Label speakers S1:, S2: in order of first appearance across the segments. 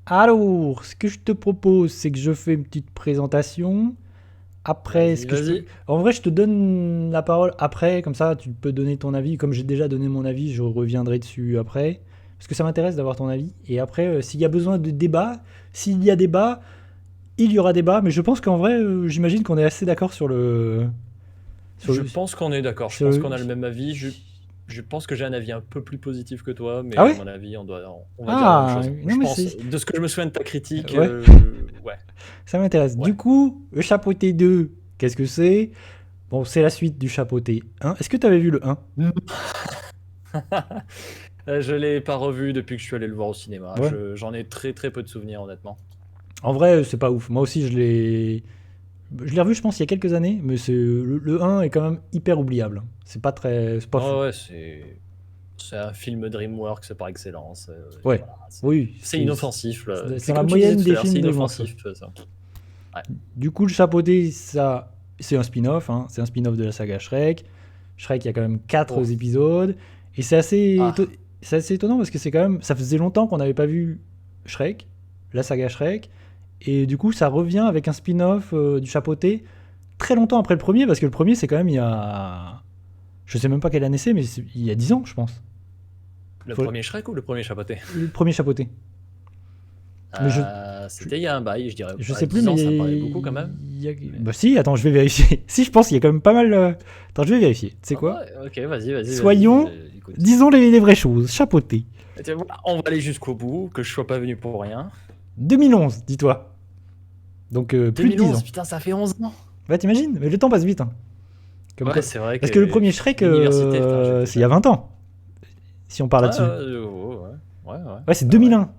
S1: Alors, ce que je te propose, c'est que je fais une petite présentation. Après, ce
S2: Vas-y,
S1: que je peux.
S2: vas-y.
S1: En vrai, je te donne la parole après, comme ça, tu peux donner ton avis. Comme j'ai déjà donné mon avis, je reviendrai dessus après. Parce que ça m'intéresse d'avoir ton avis. Et après, s'il y a besoin de débat, s'il y a débat, il y aura débat. Mais je pense qu'en vrai, j'imagine qu'on est assez d'accord sur le. Sur
S2: Je
S1: le.
S2: pense qu'on est d'accord. Je
S1: Sur
S2: pense
S1: le-
S2: qu'on a le même avis. Je pense que j'ai un avis un peu plus positif que toi,
S1: Ah
S2: mais à
S1: ouais.
S2: mon avis, on va dire la même
S1: Ah,
S2: chose.
S1: non,
S2: Je
S1: mais
S2: pense,
S1: c'est.
S2: de ce que je me souviens de ta critique,
S1: Ouais,
S2: ouais,
S1: ça m'intéresse.
S2: ouais.
S1: Du coup, le chapeauté 2, qu'est-ce que c'est? Bon, c'est la suite du chapeauté 1. Est-ce que tu avais vu le 1?
S2: Je l'ai pas revu depuis que je suis allé le voir au cinéma.
S1: Ouais.
S2: J'en ai très très peu de souvenirs, honnêtement.
S1: En vrai, c'est pas ouf. Moi aussi, je l'ai revu, je pense, il y a quelques années, mais le 1 est quand même hyper oubliable. C'est pas très. C'est pas fou.
S2: Ouais, ouais, c'est un film DreamWorks par excellence. Et
S1: Ouais.
S2: voilà,
S1: Oui,
S2: c'est inoffensif, là.
S1: c'est
S2: C'est
S1: dans la
S2: comme tu disais
S1: moyenne
S2: tout à
S1: des
S2: l'heure, c'est
S1: films DreamWorks. Ouais.
S2: inoffensif, ça. Ouais.
S1: Du coup, le chapeauté, ça, c'est un spin-off. Hein. C'est un spin-off de la saga Shrek. Shrek, il y a quand même 4
S2: Oh.
S1: épisodes. Et
S2: Ah.
S1: c'est assez étonnant parce que c'est quand même. Ça faisait longtemps qu'on n'avait pas vu Shrek, la saga Shrek. Et du coup, ça revient avec un spin-off du chapeauté très longtemps après le premier, parce que le premier, c'est quand même il y a. Je sais même pas quelle année c'est, mais il y a 10 ans, je pense.
S2: Le
S1: Faut-
S2: premier Shrek ou le premier Chapoté?
S1: Le premier chapeauté. Mais je,
S2: C'était il y a un bail, je dirais.
S1: je
S2: Bah,
S1: sais plus,
S2: 10
S1: mais
S2: ans, ça me paraît beaucoup quand même.
S1: Bah
S2: Mais...
S1: si, attends, je vais vérifier. Si, je pense qu'il y a quand même pas mal. Attends, je vais vérifier. Tu sais
S2: Ah
S1: quoi?
S2: ouais, ok, vas-y, vas-y, vas-y.
S1: Soyons.
S2: Écoute.
S1: Disons les vraies choses. Chapeauté.
S2: Et tu vois, on va aller jusqu'au bout, que je sois pas venu pour rien.
S1: 2011, dis-toi. Donc plus de 10
S2: 2011,
S1: ans.
S2: putain, ça fait 11 ans.
S1: Bah t'imagines? Mais le temps passe vite. Hein. Comme
S2: Ouais,
S1: quoi.
S2: c'est vrai
S1: Parce que le
S2: que
S1: premier Shrek,
S2: l'université, putain, j'étais
S1: c'est il y a
S2: jeune.
S1: 20 ans. Si on parle
S2: Ouais,
S1: là-dessus.
S2: ouais, ouais, ouais,
S1: Ouais, c'est
S2: ouais, ouais.
S1: 2001.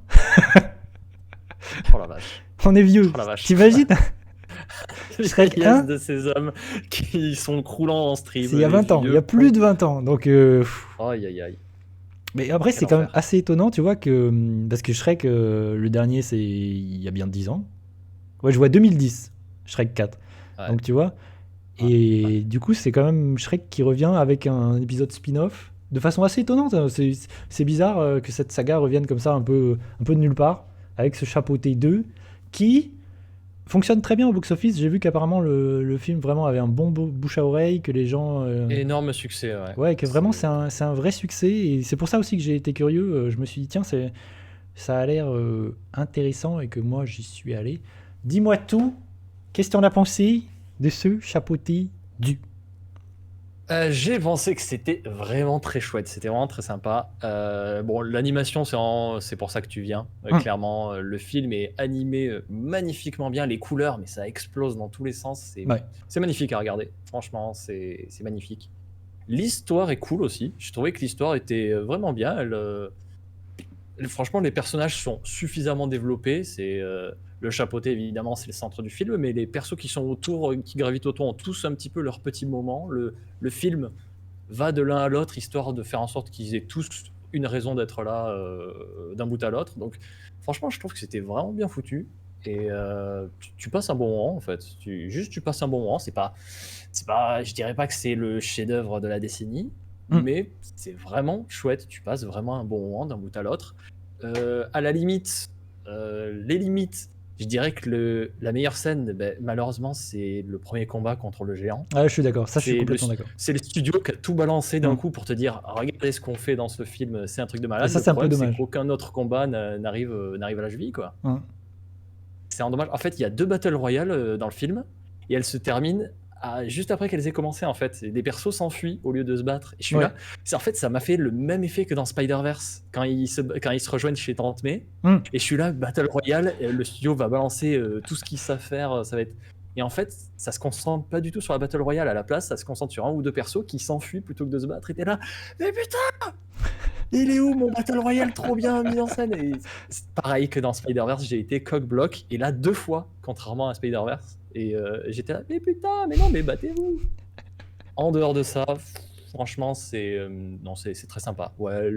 S2: Oh la vache.
S1: On est vieux.
S2: Oh la vache.
S1: T'imagines?
S2: Les
S1: Shrek
S2: vieillesse
S1: 1,
S2: de ces hommes qui sont croulants en
S1: c'est
S2: stream,
S1: il y a
S2: les
S1: 20 ans. Il y a
S2: vieux
S1: plus
S2: cons.
S1: de 20 ans. Donc,
S2: Aïe, aïe, aïe.
S1: mais après,
S2: Quel
S1: c'est quand même
S2: enfer.
S1: assez étonnant, tu vois, parce que Shrek, le dernier, c'est il y a bien 10 ans. Ouais, je vois 2010, Shrek 4.
S2: Ouais,
S1: Donc, tu vois.
S2: ouais, ouais.
S1: Et du coup, c'est quand même Shrek qui revient avec un épisode spin-off de façon assez étonnante. Hein. C'est bizarre que cette saga revienne comme ça, un peu de nulle part, avec ce chapeauté 2 qui fonctionne très bien au box-office. J'ai vu qu'apparemment le film vraiment avait un bon bouche à oreille, que les gens.
S2: Énorme succès, ouais.
S1: Ouais, que vraiment
S2: C'est...
S1: c'est un vrai succès. Et c'est pour ça aussi que j'ai été curieux. Je me suis dit, tiens, ça a l'air intéressant et que moi j'y suis allé. Dis-moi tout. Qu'est-ce que t'en as pensé de ce chapeauté du.
S2: J'ai pensé que c'était vraiment très chouette, c'était vraiment très sympa. Bon, l'animation, c'est pour ça que tu viens.
S1: Hum,
S2: Clairement, le film est animé magnifiquement bien, les couleurs, mais ça explose dans tous les sens.
S1: Ouais.
S2: C'est magnifique à regarder. Franchement, c'est magnifique. L'histoire est cool aussi. Je trouvais que l'histoire était vraiment bien. Franchement, les personnages sont suffisamment développés. Le chapeauté, évidemment, c'est le centre du film, mais les persos qui sont autour, qui gravitent autour, ont tous un petit peu leur petit moment. Le film va de l'un à l'autre, histoire de faire en sorte qu'ils aient tous une raison d'être là d'un bout à l'autre. Donc, franchement, je trouve que c'était vraiment bien foutu. Et tu passes un bon moment, en fait. Tu passes un bon moment. Je dirais pas que c'est le chef-d'œuvre de la décennie,
S1: Hum.
S2: mais c'est vraiment chouette. Tu passes vraiment un bon moment d'un bout à l'autre. À la limite, les limites, je dirais que la meilleure scène, ben, malheureusement, c'est le premier combat contre le géant.
S1: Ah, je suis d'accord. Ça, je suis
S2: C'est le,
S1: complètement d'accord.
S2: c'est le studio qui a tout balancé d'un
S1: Hum.
S2: coup pour te dire regardez ce qu'on fait dans ce film, c'est un truc de
S1: Et
S2: malade.
S1: ça,
S2: Le
S1: c'est un peu
S2: problème, c'est
S1: dommage.
S2: qu'aucun autre combat n'arrive à la cheville, quoi.
S1: Hum.
S2: C'est un dommage. En fait, il y a 2 Battle Royale dans le film et elles se terminent juste après qu'elles aient commencé, en fait. Et des persos s'enfuient au lieu de se battre. Et je suis
S1: Ouais.
S2: là. En fait, ça m'a fait le même effet que dans Spider-Verse quand quand ils se rejoignent chez Tante May.
S1: Hum.
S2: Et je suis là, Battle Royale, et le studio va balancer tout ce qu'ils savent faire. Ça va être... Et en fait, ça se concentre pas du tout sur la Battle Royale. À la place, ça se concentre sur un ou deux persos qui s'enfuient plutôt que de se battre. Et t'es là, mais putain, il est où mon Battle Royale trop bien mis en scène? Et c'est pareil que dans Spider-Verse, j'ai été coq-bloc. Et là, 2 fois, contrairement à Spider-Verse. Et j'étais là, mais putain, mais non, mais battez-vous. En dehors de ça, franchement, non, c'est très sympa. Ouais,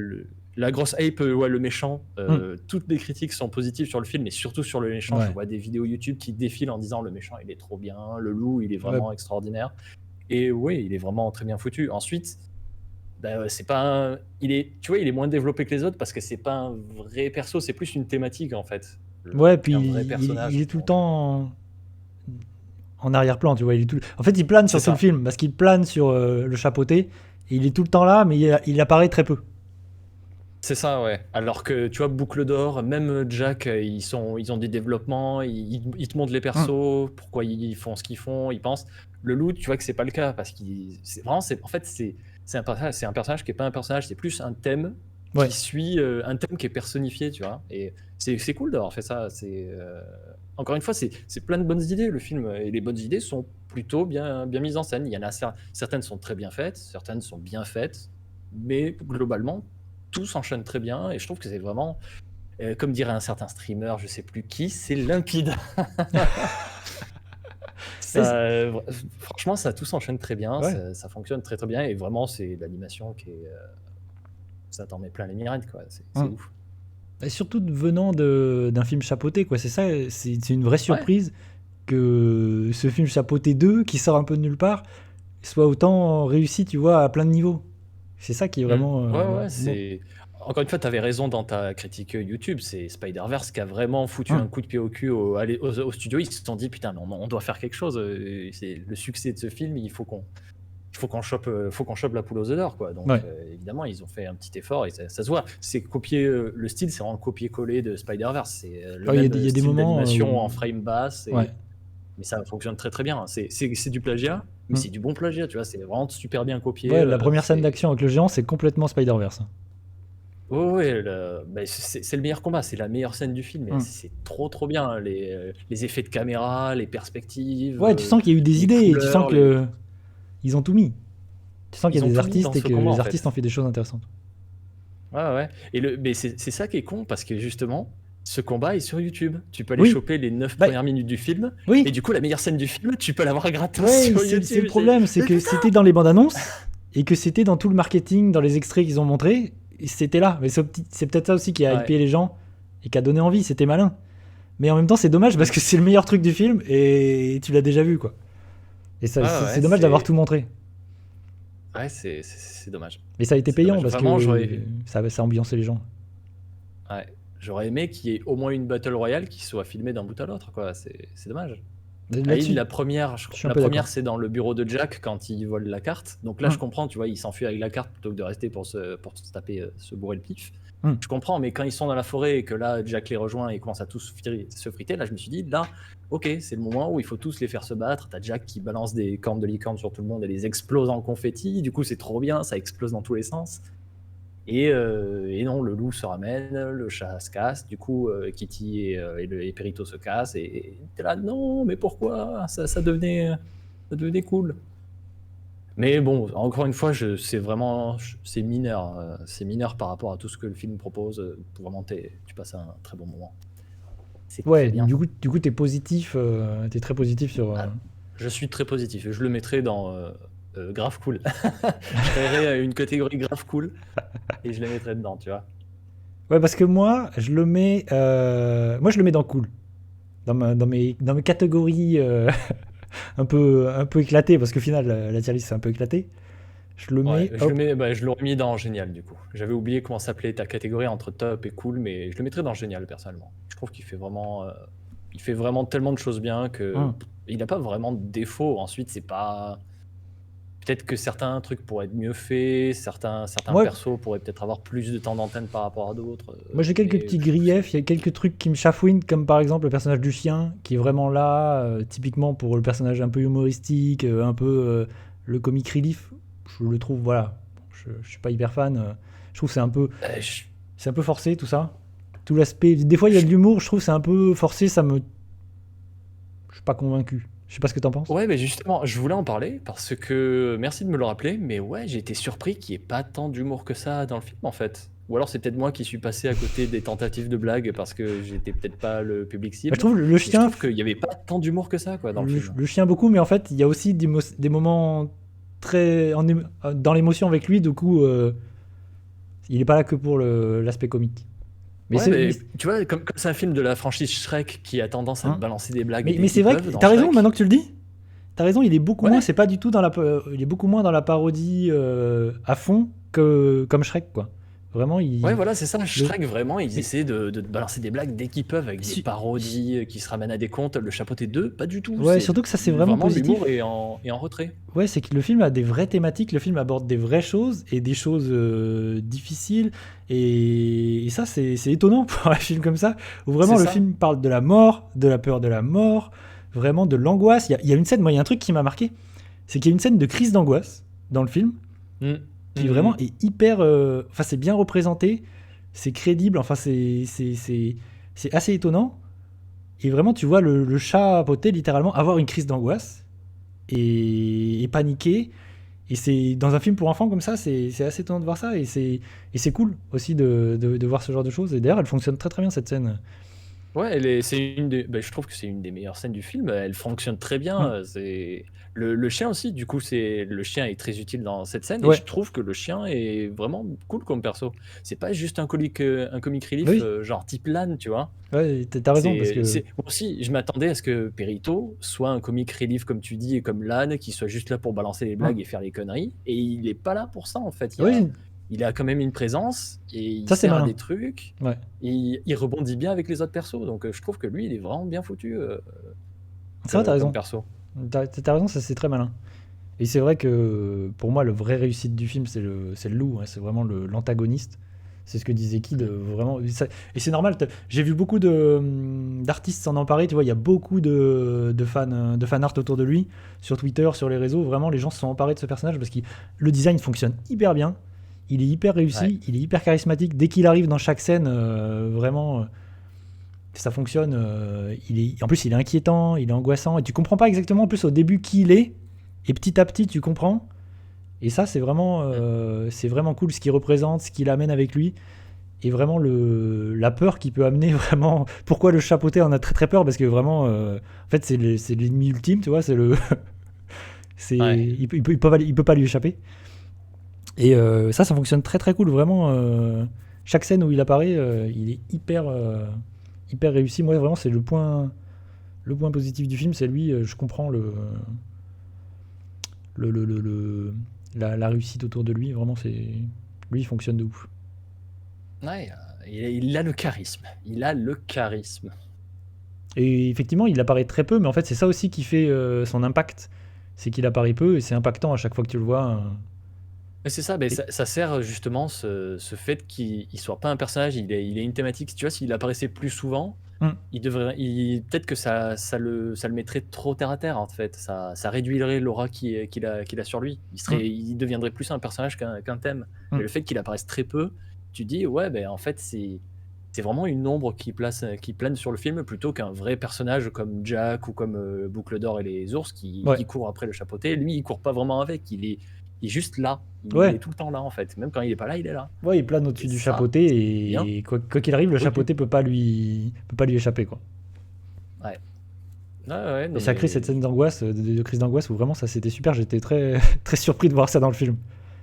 S2: la grosse hype, ouais, le méchant,
S1: Hum.
S2: toutes les critiques sont positives sur le film, mais surtout sur le méchant. Je
S1: Ouais.
S2: vois des vidéos YouTube qui défilent en disant le méchant, il est trop bien, le loup, il est
S1: Ouais.
S2: vraiment extraordinaire. Et oui, il est vraiment très bien foutu. Ensuite, bah, c'est pas tu vois, il est moins développé que les autres parce que c'est pas un vrai perso, c'est plus une thématique en fait.
S1: Ouais, puis
S2: un vrai personnage.
S1: il est tout le temps en arrière-plan, tu vois. En fait, il plane
S2: C'est
S1: sur tout le
S2: ça.
S1: film, parce qu'il plane sur le chapeauté, et il est tout le temps là, mais il apparaît très peu.
S2: C'est ça, ouais. Alors que tu vois, Boucle d'Or, même Jack, ils ont des développements, ils te montrent les
S1: Hum,
S2: persos, pourquoi ils font ce qu'ils font, ils pensent. Le loup, tu vois que c'est pas le cas parce vraiment, en fait, c'est un personnage qui est pas un personnage, c'est plus un thème qui
S1: Ouais.
S2: suit un thème qui est personnifié, tu vois. Et c'est cool d'avoir fait ça. Encore une fois, c'est plein de bonnes idées le film et les bonnes idées sont plutôt bien mises en scène. Il y en a certaines sont très bien faites, certaines sont bien faites, mais globalement tout s'enchaîne très bien et je trouve que c'est vraiment, comme dirait un certain streamer, je sais plus qui, c'est limpide.
S1: Mais
S2: Ça, franchement, ça tout s'enchaîne très bien,
S1: ouais.
S2: ça fonctionne très très bien et vraiment c'est l'animation qui est, ça t'en met plein les mirettes quoi, c'est
S1: Hum.
S2: ouf.
S1: Et surtout venant d'un film chapeauté, quoi. C'est ça, c'est une vraie
S2: Ouais.
S1: surprise que ce film chapeauté 2, qui sort un peu de nulle part, soit autant réussi, tu vois, à plein de niveaux. C'est ça qui est
S2: Mm.
S1: vraiment.
S2: Ouais, ouais,
S1: Moi.
S2: c'est. Encore une fois, tu avais raison dans ta critique YouTube. C'est Spider-Verse qui a vraiment foutu un
S1: Hum.
S2: coup de pied au cul au studio. Ils se sont dit, putain, mais on doit faire quelque chose. C'est le succès de ce film, faut qu'on chope la poule aux œufs d'or, quoi. Donc,
S1: Ouais.
S2: évidemment, ils ont fait un petit effort et ça se voit. C'est copier, le style, c'est vraiment copier-coller de Spider-Verse. C'est le
S1: Ah, il y, a
S2: même
S1: des il y a des
S2: style
S1: moments
S2: d'animation
S1: où.
S2: en frame basse.
S1: Ouais.
S2: Mais ça fonctionne très très bien. C'est du plagiat, mais
S1: Hum.
S2: c'est du bon plagiat, tu vois. C'est vraiment super bien copié.
S1: Ouais, la première scène
S2: C'est
S1: d'action avec le géant, c'est complètement Spider-Verse.
S2: Ouais, ouais, c'est le meilleur combat, c'est la meilleure scène du film, et
S1: Hum.
S2: c'est trop trop bien, hein, les effets de caméra, les perspectives,
S1: Ouais, tu sens qu'il y a eu des
S2: les
S1: idées, et tu sens
S2: couleurs,
S1: que ils ont tout mis. Tu sens qu'il y
S2: ils
S1: a
S2: ont
S1: des
S2: tout mis dans
S1: artistes et
S2: ce
S1: que
S2: combat
S1: les
S2: en
S1: artistes ont
S2: fait.
S1: fait des choses intéressantes.
S2: Ouais, ouais. Mais c'est ça qui est con, parce que justement, ce combat est sur YouTube. Tu peux aller
S1: Oui,
S2: choper les 9
S1: bah,
S2: premières minutes du film, et
S1: oui,
S2: du coup, la meilleure scène du film, tu peux l'avoir gratos
S1: ouais,
S2: sur
S1: c'est le
S2: YouTube.
S1: problème, c'est
S2: Mais
S1: que
S2: putain!
S1: c'était dans les bandes annonces et que c'était dans tout le marketing, dans les extraits qu'ils ont montrés, et c'était là. Mais c'est peut-être ça aussi qui a
S2: Ouais.
S1: hypé les gens et qui a donné envie, c'était malin. Mais en même temps, c'est dommage parce
S2: Mm.
S1: que c'est le meilleur truc du film et tu l'as déjà vu, quoi. Et
S2: Ouais,
S1: ça, c'est
S2: ouais,
S1: dommage d'avoir tout montré.
S2: c'est dommage.
S1: Mais ça a été
S2: C'est
S1: payant
S2: dommage.
S1: parce
S2: Vraiment,
S1: que ça a ambiancé les gens.
S2: ouais, j'aurais aimé qu'il y ait au moins une Battle Royale qui soit filmée d'un bout à l'autre, quoi. C'est dommage. Ah,
S1: Là-dessus, je suis un
S2: la
S1: peu
S2: première,
S1: d'accord.
S2: c'est dans le bureau de Jack quand il vole la carte. Donc là, je
S1: Hum,
S2: comprends, tu vois, il s'enfuit avec la carte plutôt que de rester pour se taper, se bourrer le pif.
S1: hum.
S2: Je comprends, mais quand ils sont dans la forêt et que là, Jack les rejoint et commence à tous se friter, là, je me suis dit, là, ok, c'est le moment où il faut tous les faire se battre. T'as Jack qui balance des cornes de licorne sur tout le monde et les explose en confetti. Du coup, c'est trop bien, ça explose dans tous les sens. Et non, le loup se ramène, le chat se casse, du coup Kitty et Perito se cassent, et t'es là, non, mais pourquoi ça devenait cool. Mais bon, encore une fois, c'est mineur par rapport à tout ce que le film propose. Vraiment, tu passes un très bon moment. C'est très
S1: Ouais,
S2: bien.
S1: du coup, t'es positif, t'es très positif sur.
S2: Ah, je suis très positif, je le mettrai dans grave cool. Je créerai une catégorie grave cool, et je les mettrai dedans, tu vois.
S1: Ouais, parce que moi, moi, je le mets dans cool, dans mes catégories un peu éclatées, parce qu'au final, la tier list c'est un peu éclaté. Je le
S2: Ouais,
S1: mets, hop.
S2: je l'aurais mis dans génial du coup. J'avais oublié comment s'appelait ta catégorie entre top et cool, mais je le mettrais dans génial personnellement. Je trouve il fait vraiment tellement de choses bien que
S1: Hum.
S2: il n'a pas vraiment de défaut. Ensuite, c'est pas, peut-être que certains trucs pourraient être mieux faits, certains
S1: Moi,
S2: persos pourraient peut-être avoir plus de temps d'antenne par rapport à d'autres,
S1: moi j'ai quelques
S2: mais
S1: petits griefs, il y a quelques trucs qui me chafouinent, comme par exemple le personnage du chien, qui est vraiment là, typiquement pour le personnage un peu humoristique, un peu le comic relief. Je le trouve, voilà, je suis pas hyper fan. Je trouve que
S2: euh, je-
S1: c'est un peu forcé tout ça. Tout l'aspect, des fois il y a de l'humour, je trouve que c'est un peu forcé, je suis pas convaincu. Je sais pas ce que t'en penses.
S2: ouais, mais justement, je voulais en parler parce que merci de me le rappeler, mais ouais, j'ai été surpris qu'il n'y ait pas tant d'humour que ça dans le film en fait. Ou alors c'est peut-être moi qui suis passé à côté des tentatives de blagues parce que j'étais peut-être pas le public
S1: Bah, je
S2: cible,
S1: trouve le
S2: mais je
S1: chien,
S2: trouve qu'il n'y avait pas tant d'humour que ça quoi dans le film.
S1: le chien beaucoup, mais en fait il y a aussi des moments très dans l'émotion avec lui, du coup il est pas là que pour l'aspect comique. Mais
S2: Ouais,
S1: c'est mais,
S2: mais tu vois, comme c'est un film de la franchise Shrek qui a tendance à te
S1: hein.
S2: balancer des blagues
S1: mais,
S2: dès
S1: mais c'est
S2: qu'ils
S1: vrai
S2: peuvent
S1: que
S2: dans
S1: t'as raison maintenant
S2: Shrek.
S1: que tu le dis. T'as raison, il est beaucoup moins.
S2: Ouais,
S1: C'est pas du tout il est beaucoup moins dans la parodie à fond que comme Shrek quoi. Vraiment,
S2: Ouais, voilà, c'est ça.
S1: le-
S2: Shrek, vraiment, ils
S1: mais-
S2: essaient de te balancer des blagues dès qu'ils peuvent avec des
S1: su-
S2: parodies qui se ramènent à des contes. Le Chapeauté 2, pas du tout.
S1: ouais,
S2: C'est
S1: surtout que ça c'est vraiment
S2: vraiment
S1: positif.
S2: l'humour est en retrait.
S1: Ouais, c'est que le film a des vraies thématiques, le film aborde des vraies choses et des choses difficiles. Et ça, c'est étonnant pour un film comme ça, où vraiment
S2: C'est
S1: le
S2: ça.
S1: film parle de la mort, de la peur de la mort, vraiment de l'angoisse. Il y a une scène, moi, il y a un truc qui m'a marqué, c'est qu'il y a une scène de crise d'angoisse dans le film,
S2: Mm.
S1: qui
S2: Mm.
S1: vraiment est hyper. Enfin, c'est bien représenté, c'est crédible, enfin, c'est assez étonnant. Et vraiment, tu vois le chat poté littéralement avoir une crise d'angoisse et paniquer. Et c'est dans un film pour enfants comme ça, c'est assez étonnant de voir ça. Et c'est cool aussi de voir ce genre de choses. Et d'ailleurs, elle fonctionne très très bien cette scène.
S2: Ouais, c'est une des, je trouve que c'est une des meilleures scènes du film. Elle fonctionne très bien.
S1: Mm.
S2: C'est le chien aussi. Du coup, le chien est très utile dans cette scène et
S1: Ouais,
S2: je trouve que le chien est vraiment cool comme perso. C'est pas juste un comic
S1: bah
S2: relief
S1: oui,
S2: genre type LAN, tu vois.
S1: ouais, t'as raison parce que.
S2: Moi aussi, je m'attendais à ce que Perito soit un comic relief comme tu dis et comme LAN, qui soit juste là pour balancer les
S1: Mm.
S2: blagues et faire les conneries. Et il est pas là pour ça en fait.
S1: Oui,
S2: Il a quand même une présence et il
S1: ça c'est
S2: sert à
S1: malin.
S2: des trucs.
S1: Ouais,
S2: Et il rebondit bien avec les autres persos. Donc je trouve que lui, il est vraiment bien foutu
S1: c'est vrai, t'as
S2: comme
S1: raison.
S2: perso.
S1: T'as raison, ça c'est très malin. Et c'est vrai que pour moi, le vrai réussite du film, c'est le loup, hein, c'est vraiment l'antagoniste. C'est ce que disait Kid,
S2: Mm.
S1: vraiment. Et c'est normal, j'ai vu beaucoup d'artistes s'en emparer, tu vois, il y a beaucoup de fan art autour de lui, sur Twitter, sur les réseaux, vraiment les gens se sont emparés de ce personnage parce que le design fonctionne hyper bien, il est hyper
S2: Ouais.
S1: réussi, il est hyper charismatique, dès qu'il arrive dans chaque scène, vraiment, ça fonctionne, en plus il est inquiétant, il est angoissant, et tu comprends pas exactement en plus au début qui il est, et petit à petit tu comprends, et ça,
S2: Mm.
S1: c'est vraiment cool ce qu'il représente, ce qu'il amène avec lui. Et vraiment la peur qu'il peut amener, vraiment. Pourquoi le chapeauté en a très très peur? Parce que vraiment, en fait, c'est l'ennemi ultime, tu vois.
S2: Ouais.
S1: Il peut pas lui échapper. Et ça fonctionne très très cool. Vraiment, chaque scène où il apparaît, il est hyper réussi. Moi, vraiment, c'est le point positif du film. C'est lui, je comprends le, le- le- le- la réussite autour de lui. Vraiment, lui, il fonctionne de ouf.
S2: Ouais, il a le charisme. Il a le charisme.
S1: Et effectivement, il apparaît très peu, mais en fait, c'est ça aussi qui fait son impact. C'est qu'il apparaît peu et c'est impactant à chaque fois que tu le vois.
S2: Mais c'est ça, mais
S1: Et-
S2: ça sert justement ce fait qu'il soit pas un personnage, il est une thématique. Tu vois, s'il apparaissait plus souvent,
S1: Hum,
S2: peut-être que ça le mettrait trop terre à terre en fait. Ça réduirait l'aura qu'il a sur lui.
S1: hum,
S2: Il deviendrait plus un personnage qu'un thème. Mais
S1: hum.
S2: le fait qu'il apparaisse très peu, tu dis ouais, ben en fait c'est vraiment une ombre qui plane sur le film plutôt qu'un vrai personnage comme Jack ou comme Boucle d'Or et les ours
S1: Ouais,
S2: qui courent après le chapeauté. Lui, il court pas vraiment avec, il est juste là. Il
S1: ouais,
S2: est tout le temps là en fait. Même quand il est pas là, il est là.
S1: ouais, il plane
S2: Et
S1: au-dessus du
S2: ça, c'est bien.
S1: chapeauté et quoi qu'il arrive, le
S2: Oui.
S1: chapeauté peut pas lui échapper quoi.
S2: Ouais. Ouais, ouais,
S1: Et
S2: non
S1: ça crée cette
S2: mais.
S1: scène d'angoisse, de crise d'angoisse où vraiment ça c'était super. J'étais très très surpris de voir ça dans le film.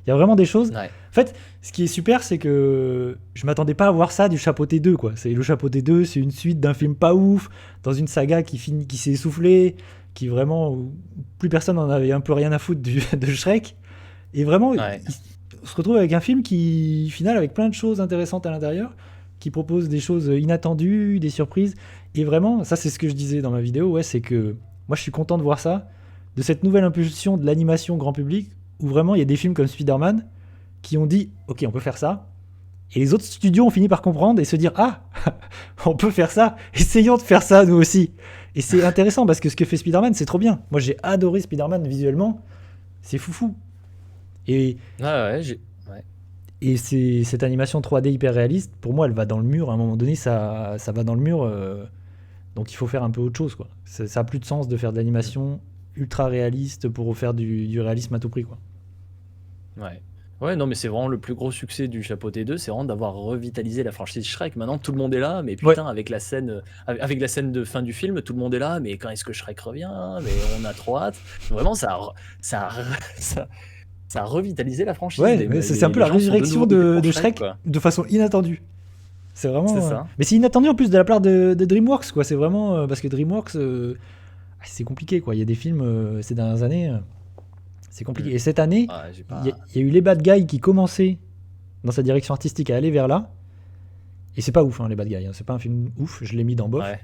S1: Il y a vraiment des choses.
S2: Ouais.
S1: En fait, ce qui est super, c'est que je m'attendais pas à voir ça du Chapeauté 2, quoi. C'est le Chapeauté 2, c'est une suite d'un film pas ouf, dans une saga qui s'est essoufflée, qui vraiment où plus personne en avait un peu rien à foutre de Shrek. Et vraiment,
S2: Ouais.
S1: on se retrouve avec un film qui, au final, avec plein de choses intéressantes à l'intérieur, qui propose des choses inattendues, des surprises. Et vraiment, ça c'est ce que je disais dans ma vidéo, ouais, c'est que moi je suis content de voir ça, de cette nouvelle impulsion de l'animation grand public, où vraiment il y a des films comme Spider-Man qui ont dit ok on peut faire ça, et les autres studios ont fini par comprendre et se dire ah on peut faire ça, essayons de faire ça nous aussi. Et c'est intéressant parce que ce que fait Spider-Man c'est trop bien. Moi j'ai adoré Spider-Man visuellement, c'est foufou. Et,
S2: Ouais, ouais, ouais.
S1: et c'est cette animation 3D hyper réaliste, pour moi elle va dans le mur, à un moment donné ça va dans le mur, donc il faut faire un peu autre chose quoi. Ça a plus de sens de faire de
S2: Mm.
S1: l'animation ultra réaliste pour faire du réalisme à tout prix quoi.
S2: Ouais. Ouais, non, mais c'est vraiment le plus gros succès du Chapeauté 2, c'est vraiment d'avoir revitalisé la franchise Shrek. Maintenant, tout le monde est là, mais
S1: Ouais,
S2: putain, avec la scène de fin du film, tout le monde est là, mais quand est-ce que Shrek revient? Mais on a trop hâte. Vraiment, ça, a- ça, ça a revitalisé la franchise.
S1: ouais, ouais, c'est un peu
S2: Les
S1: la
S2: gens sont de
S1: résurrection
S2: nouveau venus pour
S1: de
S2: Shrek,
S1: Shrek
S2: quoi.
S1: de façon inattendue. C'est
S2: C'est
S1: vraiment.
S2: ça.
S1: Mais c'est inattendu en plus de la part de DreamWorks, quoi. C'est vraiment. Parce que DreamWorks, c'est compliqué, quoi. Il y a des films ces dernières années, c'est
S2: Mm.
S1: compliqué. Et cette année,
S2: Ah, j'ai
S1: il y,
S2: pas.
S1: il y a eu Les Bad Guys qui commençaient dans sa direction artistique à aller vers là. Et c'est pas ouf, hein, les Bad Guys. Hein. C'est pas un film ouf, je l'ai mis dans bof.
S2: Ouais.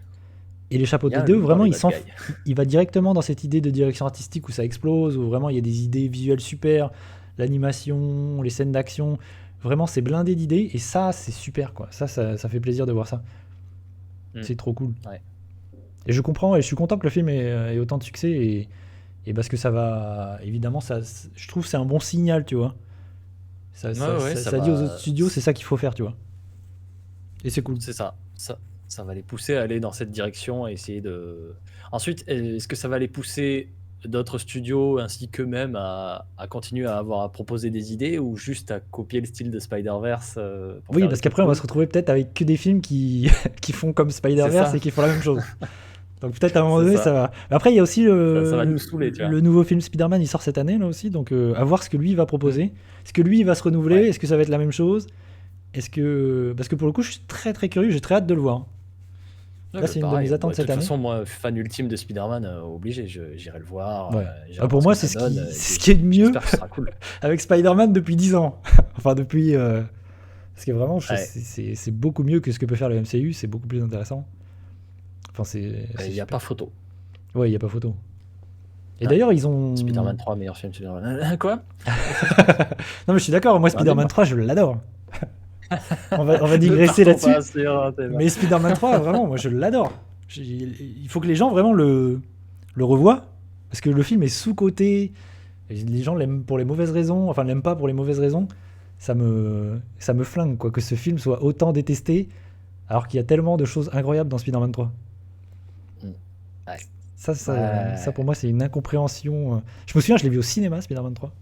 S1: Et les
S2: Il y
S1: Chapeautés
S2: a un
S1: 2,
S2: look dans
S1: vraiment,
S2: les Bad Guys.
S1: il va directement dans cette idée de direction artistique où ça explose, où vraiment il y a des idées visuelles super, l'animation, les scènes d'action. Vraiment, c'est blindé d'idées. Et ça, c'est super, quoi. Ça fait plaisir de voir ça.
S2: Mm.
S1: C'est trop cool.
S2: Ouais.
S1: Et je comprends, et je suis content que le film ait autant de succès. Et parce que ça va. Évidemment, je trouve que c'est un bon signal, tu vois. Ça dit aux autres studios, c'est ça qu'il faut faire, tu vois. Et c'est cool.
S2: C'est ça. Ça va les pousser à aller dans cette direction et essayer de. Ensuite, est-ce que ça va les pousser d'autres studios ainsi qu'eux-mêmes à continuer à proposer des idées ou juste à copier le style de Spider-Verse pour
S1: Oui,
S2: faire
S1: parce
S2: des trucs
S1: qu'après, on va
S2: cool.
S1: se retrouver peut-être avec que des films qui font comme
S2: C'est
S1: Spider-Verse
S2: ça.
S1: et qui font la même chose. Donc peut-être à un moment
S2: C'est
S1: donné,
S2: ça.
S1: ça va. Après, il y a aussi
S2: Ça va nous saouler, tu vois.
S1: le nouveau film Spider-Man, il sort cette année, là aussi. Donc à voir ce que lui va
S2: Mm.
S1: proposer. Est-ce que lui, il va se renouveler?
S2: Ouais.
S1: Est-ce que ça va être la même chose? Parce que pour le coup, je suis très très curieux, j'ai très hâte de le voir.
S2: Ouais,
S1: Là,
S2: bah,
S1: c'est une de
S2: pareil.
S1: mes attentes
S2: De
S1: cette
S2: toute
S1: année.
S2: façon, moi, fan ultime de Spider-Man, obligé, j'irai le voir,
S1: Ouais.
S2: j'irai
S1: Pour
S2: voir
S1: moi,
S2: ce
S1: c'est
S2: que ça donne.
S1: c'est ce qui est de mieux
S2: J'espère que ce sera cool.
S1: avec Spider-Man depuis 10 ans. Enfin, depuis. Parce que vraiment,
S2: Ouais.
S1: c'est beaucoup mieux que ce que peut faire le MCU, c'est beaucoup plus intéressant. Enfin, c'est
S2: Il n'y a
S1: super.
S2: pas photo.
S1: Ouais, il n'y a pas photo. Et
S2: Ouais.
S1: d'ailleurs, ils ont.
S2: Spider-Man 3, meilleur film Spider-Man. Quoi?
S1: Non, mais je suis d'accord, moi,
S2: C'est un
S1: Spider-Man
S2: débat.
S1: 3, je l'adore. On va
S2: Ne
S1: digresser
S2: partons
S1: là-dessus.
S2: pas sur un débat.
S1: Mais Spider-Man 3, vraiment, moi, je l'adore. Il faut que les gens vraiment le revoient. Parce que le film est sous-coté. Les gens l'aiment pour les mauvaises raisons. Enfin, l'aiment pas pour les mauvaises raisons. Ça me flingue, quoi, que ce film soit autant détesté. Alors qu'il y a tellement de choses incroyables dans Spider-Man 3.
S2: Mm. Ouais.
S1: Ça, pour moi, c'est une incompréhension. Je me souviens, je l'ai vu au cinéma, Spider-Man 3.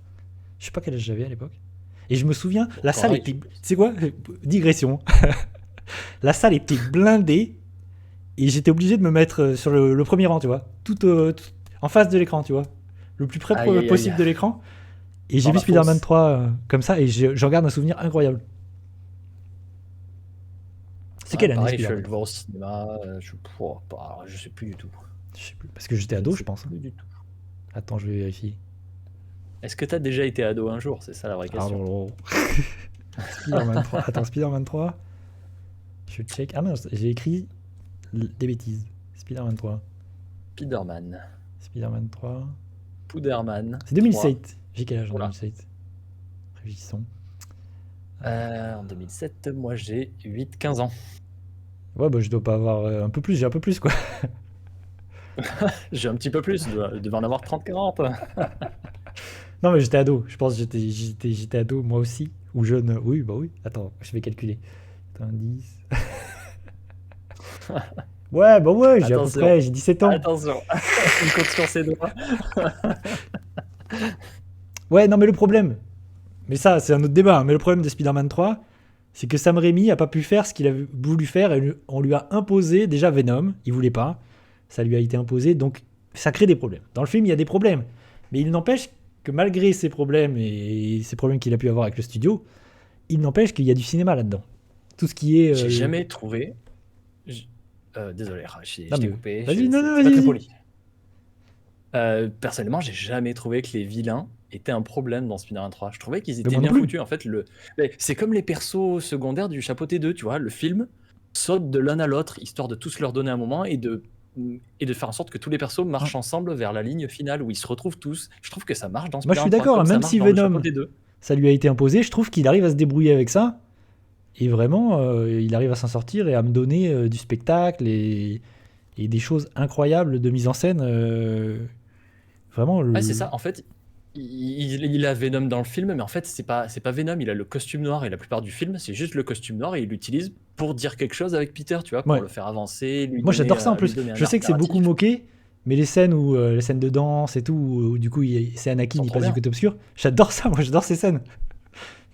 S1: Je sais pas quel âge j'avais à l'époque. Et je me souviens, la salle
S2: Pareil,
S1: était. Tu sais quoi? Digression. La salle était blindée. Et j'étais obligé de me mettre sur le premier rang, tu vois. Tout en face de l'écran, tu vois. Le plus près
S2: Aïe, aïe, aïe.
S1: possible de l'écran. Et j'ai
S2: Dans
S1: vu
S2: la
S1: Spider-Man
S2: fosse.
S1: 3 comme ça. Et je regarde un souvenir incroyable. C'est
S2: Ouais,
S1: quelle année
S2: pareil, je suis allé
S1: Spider-Man?
S2: le voir au cinéma. Je sais plus du tout.
S1: Je sais plus. Parce que j'étais
S2: Je ne
S1: ado, je
S2: sais
S1: pense.
S2: plus du tout.
S1: Attends, je vais vérifier.
S2: Est-ce que tu as déjà été ado un jour? C'est ça la vraie question.
S1: Alors, Spider-Man 3. Attends, Spider-Man 3. Je check. Ah mince, j'ai écrit des bêtises. Spider-Man 3.
S2: Spider-Man.
S1: Spider-Man 3.
S2: Pouderman.
S1: C'est 2007. J'ai quel âge en
S2: Oula.
S1: 2007? Réfléchissons.
S2: En 2007, moi j'ai 8-15 ans.
S1: Ouais, bah je dois pas avoir un peu plus, j'ai un peu plus quoi.
S2: J'ai un petit peu plus, je devais en avoir 30-40.
S1: Non, mais j'étais ado. Je pense que j'étais ado moi aussi. Ou jeune. Oui, bah oui. Attends, je vais calculer. Attends, 10. Ouais, bah ouais, j'ai à peu
S2: Attention.
S1: près, j'ai 17 ans.
S2: Attention, il compte sur ses doigts.
S1: Ouais, non, mais le problème, mais ça, c'est un autre débat, hein, mais le problème de Spider-Man 3, c'est que Sam Raimi a pas pu faire ce qu'il a voulu faire et on lui a imposé déjà Venom, il voulait pas, ça lui a été imposé, donc ça crée des problèmes. Dans le film, il y a des problèmes, mais il n'empêche que malgré ces problèmes et ces problèmes qu'il a pu avoir avec le studio, il n'empêche qu'il y a du cinéma là-dedans. Tout ce qui est.
S2: J'ai jamais trouvé. Désolé, je
S1: Non,
S2: t'ai
S1: mais
S2: coupé.
S1: vas-y, non, non,
S2: c'est pas
S1: vas-y,
S2: très
S1: vas-y.
S2: poli. Personnellement, j'ai jamais trouvé que les vilains étaient un problème dans Spider-Man 3. Je trouvais qu'ils étaient
S1: moi non
S2: bien
S1: plus.
S2: foutus. En fait, mais c'est comme les persos secondaires du Chapeauté 2, tu vois. Le film saute de l'un à l'autre, histoire de tous leur donner un moment et de faire en sorte que tous les persos marchent ensemble vers la ligne finale où ils se retrouvent tous. Je trouve que ça marche dans
S1: Moi, je suis
S2: Spider-Man 3
S1: d'accord,
S2: comme ça
S1: même
S2: marche
S1: si
S2: dans le
S1: Venom,
S2: Chapeauté 2.
S1: ça lui a été imposé, je trouve qu'il arrive à se débrouiller avec ça. Et vraiment, il arrive à s'en sortir et à me donner du spectacle et des choses incroyables de mise en scène. Vraiment.
S2: Ouais, c'est ça. En fait, il a Venom dans le film, mais en fait, c'est pas Venom. Il a le costume noir et la plupart du film, c'est juste le costume noir et il l'utilise pour dire quelque chose avec Peter, tu vois, pour
S1: Ouais.
S2: le faire avancer.
S1: Moi, j'adore ça en plus.
S2: Lui donner un
S1: Je sais
S2: arc
S1: que c'est beaucoup
S2: narratif.
S1: moqué, mais les scènes les scènes de danse et tout, où du coup, c'est Anakin,
S2: Sont
S1: il
S2: trop
S1: passe du
S2: bien.
S1: côté obscur. J'adore ça, moi, j'adore ces scènes.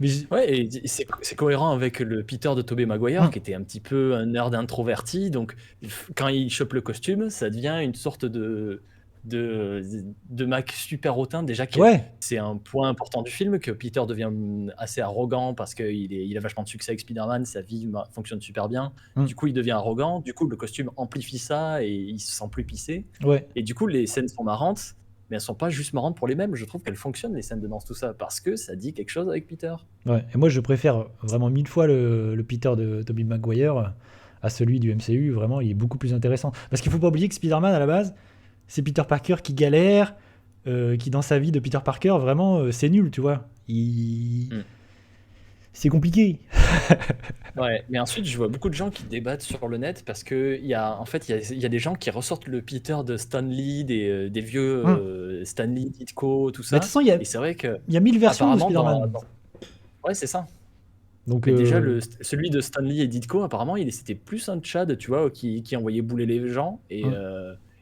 S1: Mais
S2: Ouais, et c'est cohérent avec le Peter de Tobey Maguire,
S1: Mm.
S2: qui était un petit peu un nerd introverti. Donc, quand il chope le costume, ça devient une sorte de Mac super hautain. Déjà,
S1: ouais,
S2: c'est un point important du film, que Peter devient assez arrogant parce qu'il a vachement de succès avec Spider-Man, sa vie fonctionne super bien.
S1: Mm.
S2: Du coup, il devient arrogant. Du coup, le costume amplifie ça et il se sent plus pissé.
S1: ouais.
S2: Et du coup, les scènes sont marrantes. mais elles sont pas juste marrantes pour les mêmes. Je trouve qu'elles fonctionnent, les scènes de danse, tout ça, parce que ça dit quelque chose avec Peter.
S1: Ouais. Et moi, je préfère vraiment 1000 fois le Peter de Tobey Maguire à celui du MCU. Vraiment, il est beaucoup plus intéressant. Parce qu'il faut pas oublier que Spider-Man, à la base, c'est Peter Parker qui galère, qui dans sa vie de Peter Parker, vraiment, c'est nul, tu vois.
S2: Mm.
S1: C'est compliqué.
S2: Ouais, mais ensuite, je vois beaucoup de gens qui débattent sur le net parce que en fait, il y a des gens qui ressortent le Peter de Stan Lee, des vieux
S1: Hum.
S2: Stan Lee, Ditko, tout
S1: Mais de toute
S2: ça.
S1: façon,
S2: Et c'est vrai que,
S1: il y a 1000 versions de
S2: apparemment,
S1: Spider-Man.
S2: ouais, c'est ça.
S1: Donc,
S2: Mais déjà, celui de Stan Lee et Ditko, apparemment, c'était plus un Chad, tu vois, qui envoyait bouler les gens.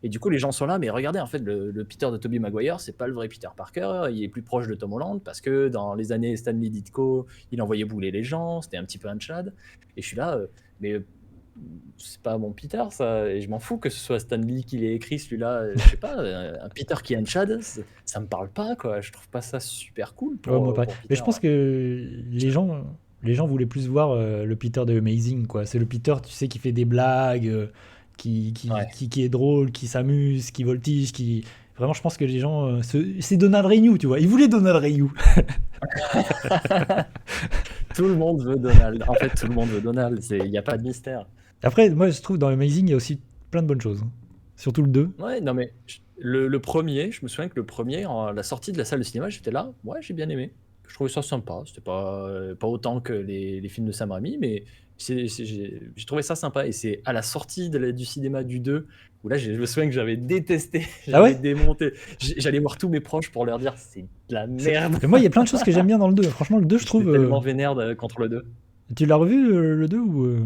S2: Et du coup, les gens sont là, mais regardez, en fait, le Peter de Tobey Maguire, c'est pas le vrai Peter Parker, il est plus proche de Tom Holland, parce que dans les années Stan Lee Ditko, il envoyait bouler les gens, c'était un petit peu un Chad. Et je suis là, mais c'est pas mon Peter, ça, et je m'en fous que ce soit Stan Lee qui l'ait écrit, celui-là, je sais pas, un Peter qui est un Chad, ça me parle pas, quoi, je trouve pas ça super cool
S1: ouais, moi, pareil.
S2: pour
S1: Mais
S2: Peter.
S1: je pense que les gens voulaient plus voir le Peter de Amazing, quoi. C'est le Peter, tu sais, qui fait des blagues,
S2: Ouais.
S1: qui est drôle, qui s'amuse, qui voltige, qui... Vraiment, je pense que les gens... c'est Donald Renew, tu vois. Ils voulaient Donald Renew.
S2: Tout le monde veut Donald. En fait, tout le monde veut Donald. Il n'y a pas de mystère.
S1: Après, moi, je trouve dans Amazing, il y a aussi plein de bonnes choses. Hein. Surtout le 2.
S2: Ouais, non, mais le premier, je me souviens que le premier, la sortie de la salle de cinéma, j'étais là. Ouais, j'ai bien aimé. Je trouvais ça sympa. C'était pas autant que les films de Sam Raimi, mais j'ai trouvé ça sympa. Et c'est à la sortie du cinéma du 2 où là, je me souviens que j'avais détesté.
S1: Ah
S2: J'avais
S1: ouais
S2: démonté. J'allais voir tous mes proches pour leur dire c'est de la merde.
S1: Mais moi, il y a plein de choses que j'aime bien dans le 2. Franchement, le 2, je
S2: J'étais
S1: trouve...
S2: tellement vénère contre le 2.
S1: Tu l'as revu, le 2 ou...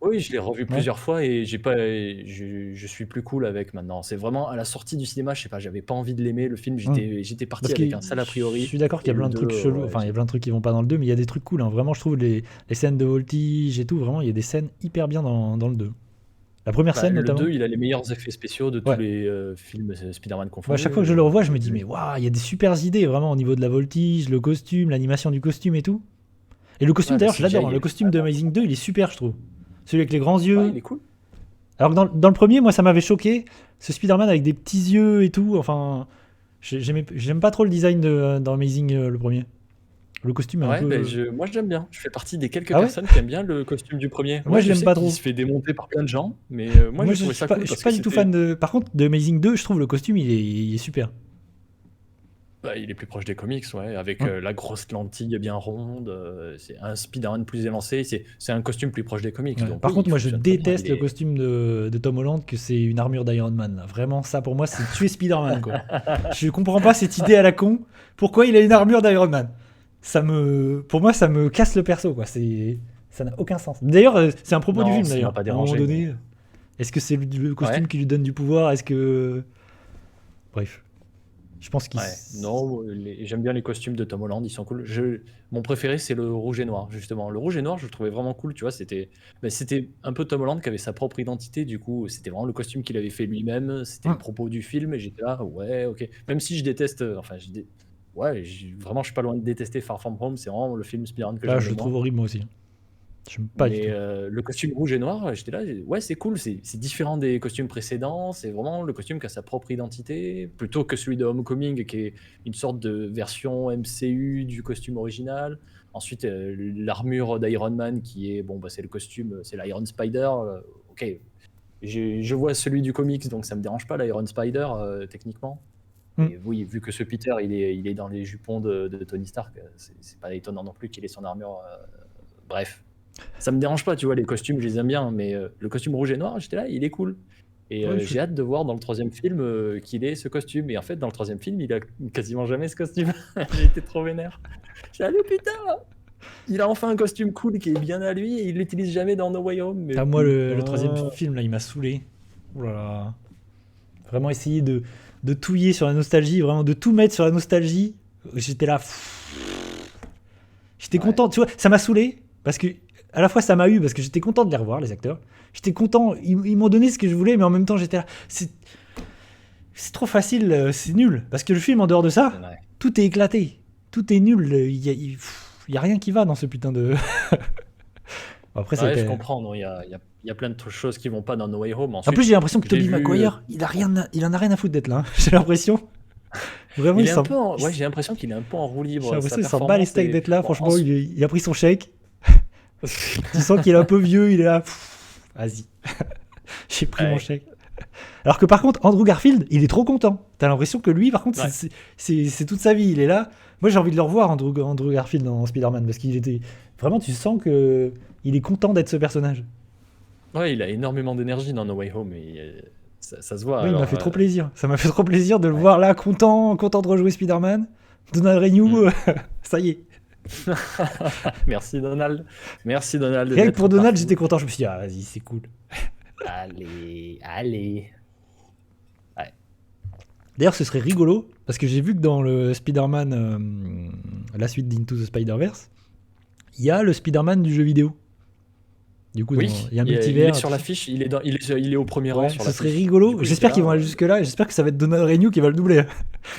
S2: Oui, je l'ai revu
S1: Ouais.
S2: plusieurs fois et je suis plus cool avec maintenant. C'est vraiment à la sortie du cinéma, je sais pas, j'avais pas envie de l'aimer le film, j'étais parti
S1: Parce
S2: avec
S1: que
S2: un sale a priori.
S1: je suis d'accord qu'il y
S2: Et
S1: a plein
S2: le
S1: de trucs
S2: 2,
S1: chelous.
S2: ouais,
S1: Enfin, il y a plein de trucs qui vont pas dans le 2, mais il y a des trucs cool. Hein. Vraiment, je trouve les scènes de voltige et tout, vraiment, il y a des scènes hyper bien dans le 2. La première scène,
S2: le
S1: notamment.
S2: 2, il a les meilleurs effets spéciaux de tous
S1: Ouais.
S2: les films Spider-Man
S1: Moi, à
S2: confondus.
S1: chaque fois que je le revois, je me dis, mais waouh, il y a des super idées, vraiment, au niveau de la voltige, le costume, l'animation du costume et tout. Et le costume,
S2: Ouais,
S1: d'ailleurs,
S2: le
S1: je l'adore.
S2: CGI,
S1: Hein.
S2: il
S1: Le
S2: est
S1: costume de Amazing 2, il est super, je trouve. Celui avec les grands
S2: Ouais,
S1: yeux.
S2: il est cool.
S1: Alors que dans le premier, moi, ça m'avait choqué. Ce Spider-Man avec des petits yeux et tout. Enfin, j'aime pas trop le design dans Amazing, le premier. Le costume est un
S2: Ouais,
S1: peu.
S2: moi j'aime bien. Je fais partie des quelques
S1: Ah ouais.
S2: personnes qui aiment bien le costume du premier.
S1: Moi,
S2: Ouais,
S1: je
S2: je
S1: l'aime
S2: sais
S1: pas
S2: qu'il
S1: trop.
S2: se fait démonter par plein de gens, mais moi
S1: Moi,
S2: j'ai trouvé ça cool
S1: je suis
S2: parce
S1: pas
S2: que
S1: du tout
S2: c'était.
S1: fan de. Par contre, de Amazing 2, je trouve le costume, il est super.
S2: Bah, il est plus proche des comics, ouais, avec
S1: Ouais.
S2: la grosse lentille bien ronde. C'est un Spider-Man plus élancé. C'est un costume plus proche des comics.
S1: Ouais.
S2: Donc
S1: Par
S2: oui,
S1: contre,
S2: il
S1: moi, je
S2: fonctionne très bien.
S1: déteste le costume de Tom Holland, que c'est une armure d'Iron Man. Là. Vraiment, ça, pour moi, c'est tuer Spider-Man, quoi. Je comprends pas cette idée à la con. Pourquoi il a une armure d'Iron Man Pour moi, ça me casse le perso, quoi. Ça n'a aucun sens. D'ailleurs, c'est un propos du
S2: Non,
S1: film,
S2: ça m'a
S1: d'ailleurs.
S2: pas
S1: À un moment
S2: dérangé.
S1: donné, est-ce que c'est le costume
S2: Ouais.
S1: qui lui donne du pouvoir Est-ce que... Bref. Je pense qu'il...
S2: Ouais, non, j'aime bien les costumes de Tom Holland, ils sont cool. Mon préféré, c'est le rouge et noir, justement. Le rouge et noir, je le trouvais vraiment cool, tu vois. C'était un peu Tom Holland qui avait sa propre identité, du coup, c'était vraiment le costume qu'il avait fait lui-même, c'était le propos du film, et j'étais là, ouais, ok. Même si je déteste, enfin, ouais, vraiment, je suis pas loin de détester Far From Home, c'est vraiment le film Spider-Man que
S1: Là,
S2: j'aime
S1: je
S2: le
S1: le trouve
S2: moins.
S1: horrible, moi aussi. J'aime pas du
S2: Mais
S1: tout.
S2: le costume rouge et noir, j'étais là, ouais, c'est cool, c'est différent des costumes précédents, c'est vraiment le costume qui a sa propre identité, plutôt que celui de Homecoming, qui est une sorte de version MCU du costume original. Ensuite, l'armure d'Iron Man, qui est, bon, bah, c'est le costume, c'est l'Iron Spider. Ok, je vois celui du comics, donc ça me dérange pas, l'Iron Spider, techniquement.
S1: Mm.
S2: Et oui, vu que ce Peter, il est dans les jupons de Tony Stark, c'est pas étonnant non plus qu'il ait son armure. Bref. Ça me dérange pas, tu vois, les costumes, je les aime bien, mais le costume rouge et noir, j'étais là, il est cool. Et
S1: Ouais,
S2: j'ai hâte de voir dans le troisième film qu'il ait ce costume. Et en fait, dans le troisième film, il a quasiment jamais ce costume. J'ai été trop vénère. J'ai dit, allez, putain, il a enfin un costume cool qui est bien à lui et il l'utilise jamais dans No Way Home. Mais
S1: Ah, moi, le
S2: putain.
S1: troisième film, là, il m'a saoulé. Ouh là là. Vraiment essayer de touiller sur la nostalgie, vraiment de tout mettre sur la nostalgie. J'étais là. J'étais
S2: Ouais.
S1: content, tu vois, ça m'a saoulé parce que à la fois ça m'a eu parce que j'étais content de les revoir les acteurs. J'étais content, ils m'ont donné ce que je voulais, mais en même temps j'étais là. C'est trop facile, c'est nul parce que le film en dehors de ça,
S2: Ouais.
S1: tout est éclaté, tout est nul. Il y a rien qui va dans ce putain de. Bon, après,
S2: Ouais, je comprends. Non, il y a plein de choses qui vont pas dans No Way Home.
S1: En
S2: Ensuite,
S1: plus, j'ai l'impression que
S2: j'ai
S1: Tobey
S2: vu,
S1: Maguire, il en a rien à foutre d'être là. Hein. J'ai l'impression. Vraiment,
S2: Il
S1: il
S2: est un
S1: s'en
S2: peu en... Ouais, j'ai l'impression qu'il est un peu en roue
S1: j'ai
S2: libre. Sa
S1: l'impression qu'il s'en bat les
S2: performance
S1: steaks
S2: est...
S1: d'être là.
S2: Bon,
S1: Franchement, il a pris son chèque. Tu sens qu'il est un peu vieux, il est là. Vas-y, j'ai pris mon
S2: Ouais.
S1: chèque. Alors que par contre, Andrew Garfield, il est trop content. T'as l'impression que lui, par contre,
S2: Ouais.
S1: c'est toute sa vie. Il est là. Moi, j'ai envie de le revoir, Andrew Garfield dans Spider-Man, parce qu'il était. Vraiment, tu sens que il est content d'être ce personnage.
S2: Ouais, il a énormément d'énergie dans No Way Home et ça se voit.
S1: Oui, il m'a
S2: Alors,
S1: fait trop plaisir. Ça m'a fait trop plaisir de le
S2: ouais.
S1: voir là, content de rejouer Spider-Man. Donald Renew,
S2: Mm.
S1: ça y est.
S2: Merci Donald. Merci Donald
S1: Rien que
S2: d'être
S1: pour Donald,
S2: partout.
S1: j'étais content. Je me suis dit, ah, vas-y, c'est cool.
S2: Allez, allez. Ouais.
S1: D'ailleurs, ce serait rigolo, parce que j'ai vu que dans le Spider-Man, la suite d'Into the Spider-Verse, il y a le Spider-Man du jeu vidéo. Du coup,
S2: Oui,
S1: il y a un
S2: il est
S1: multivers.
S2: sur l'affiche, il est au premier rang
S1: Ouais,
S2: sur
S1: ce serait
S2: l'affiche. Du
S1: rigolo.
S2: coup,
S1: J'espère
S2: j'étais
S1: qu'ils
S2: là,
S1: vont aller jusque-là, et j'espère que ça va être Donald Renew qui va le doubler.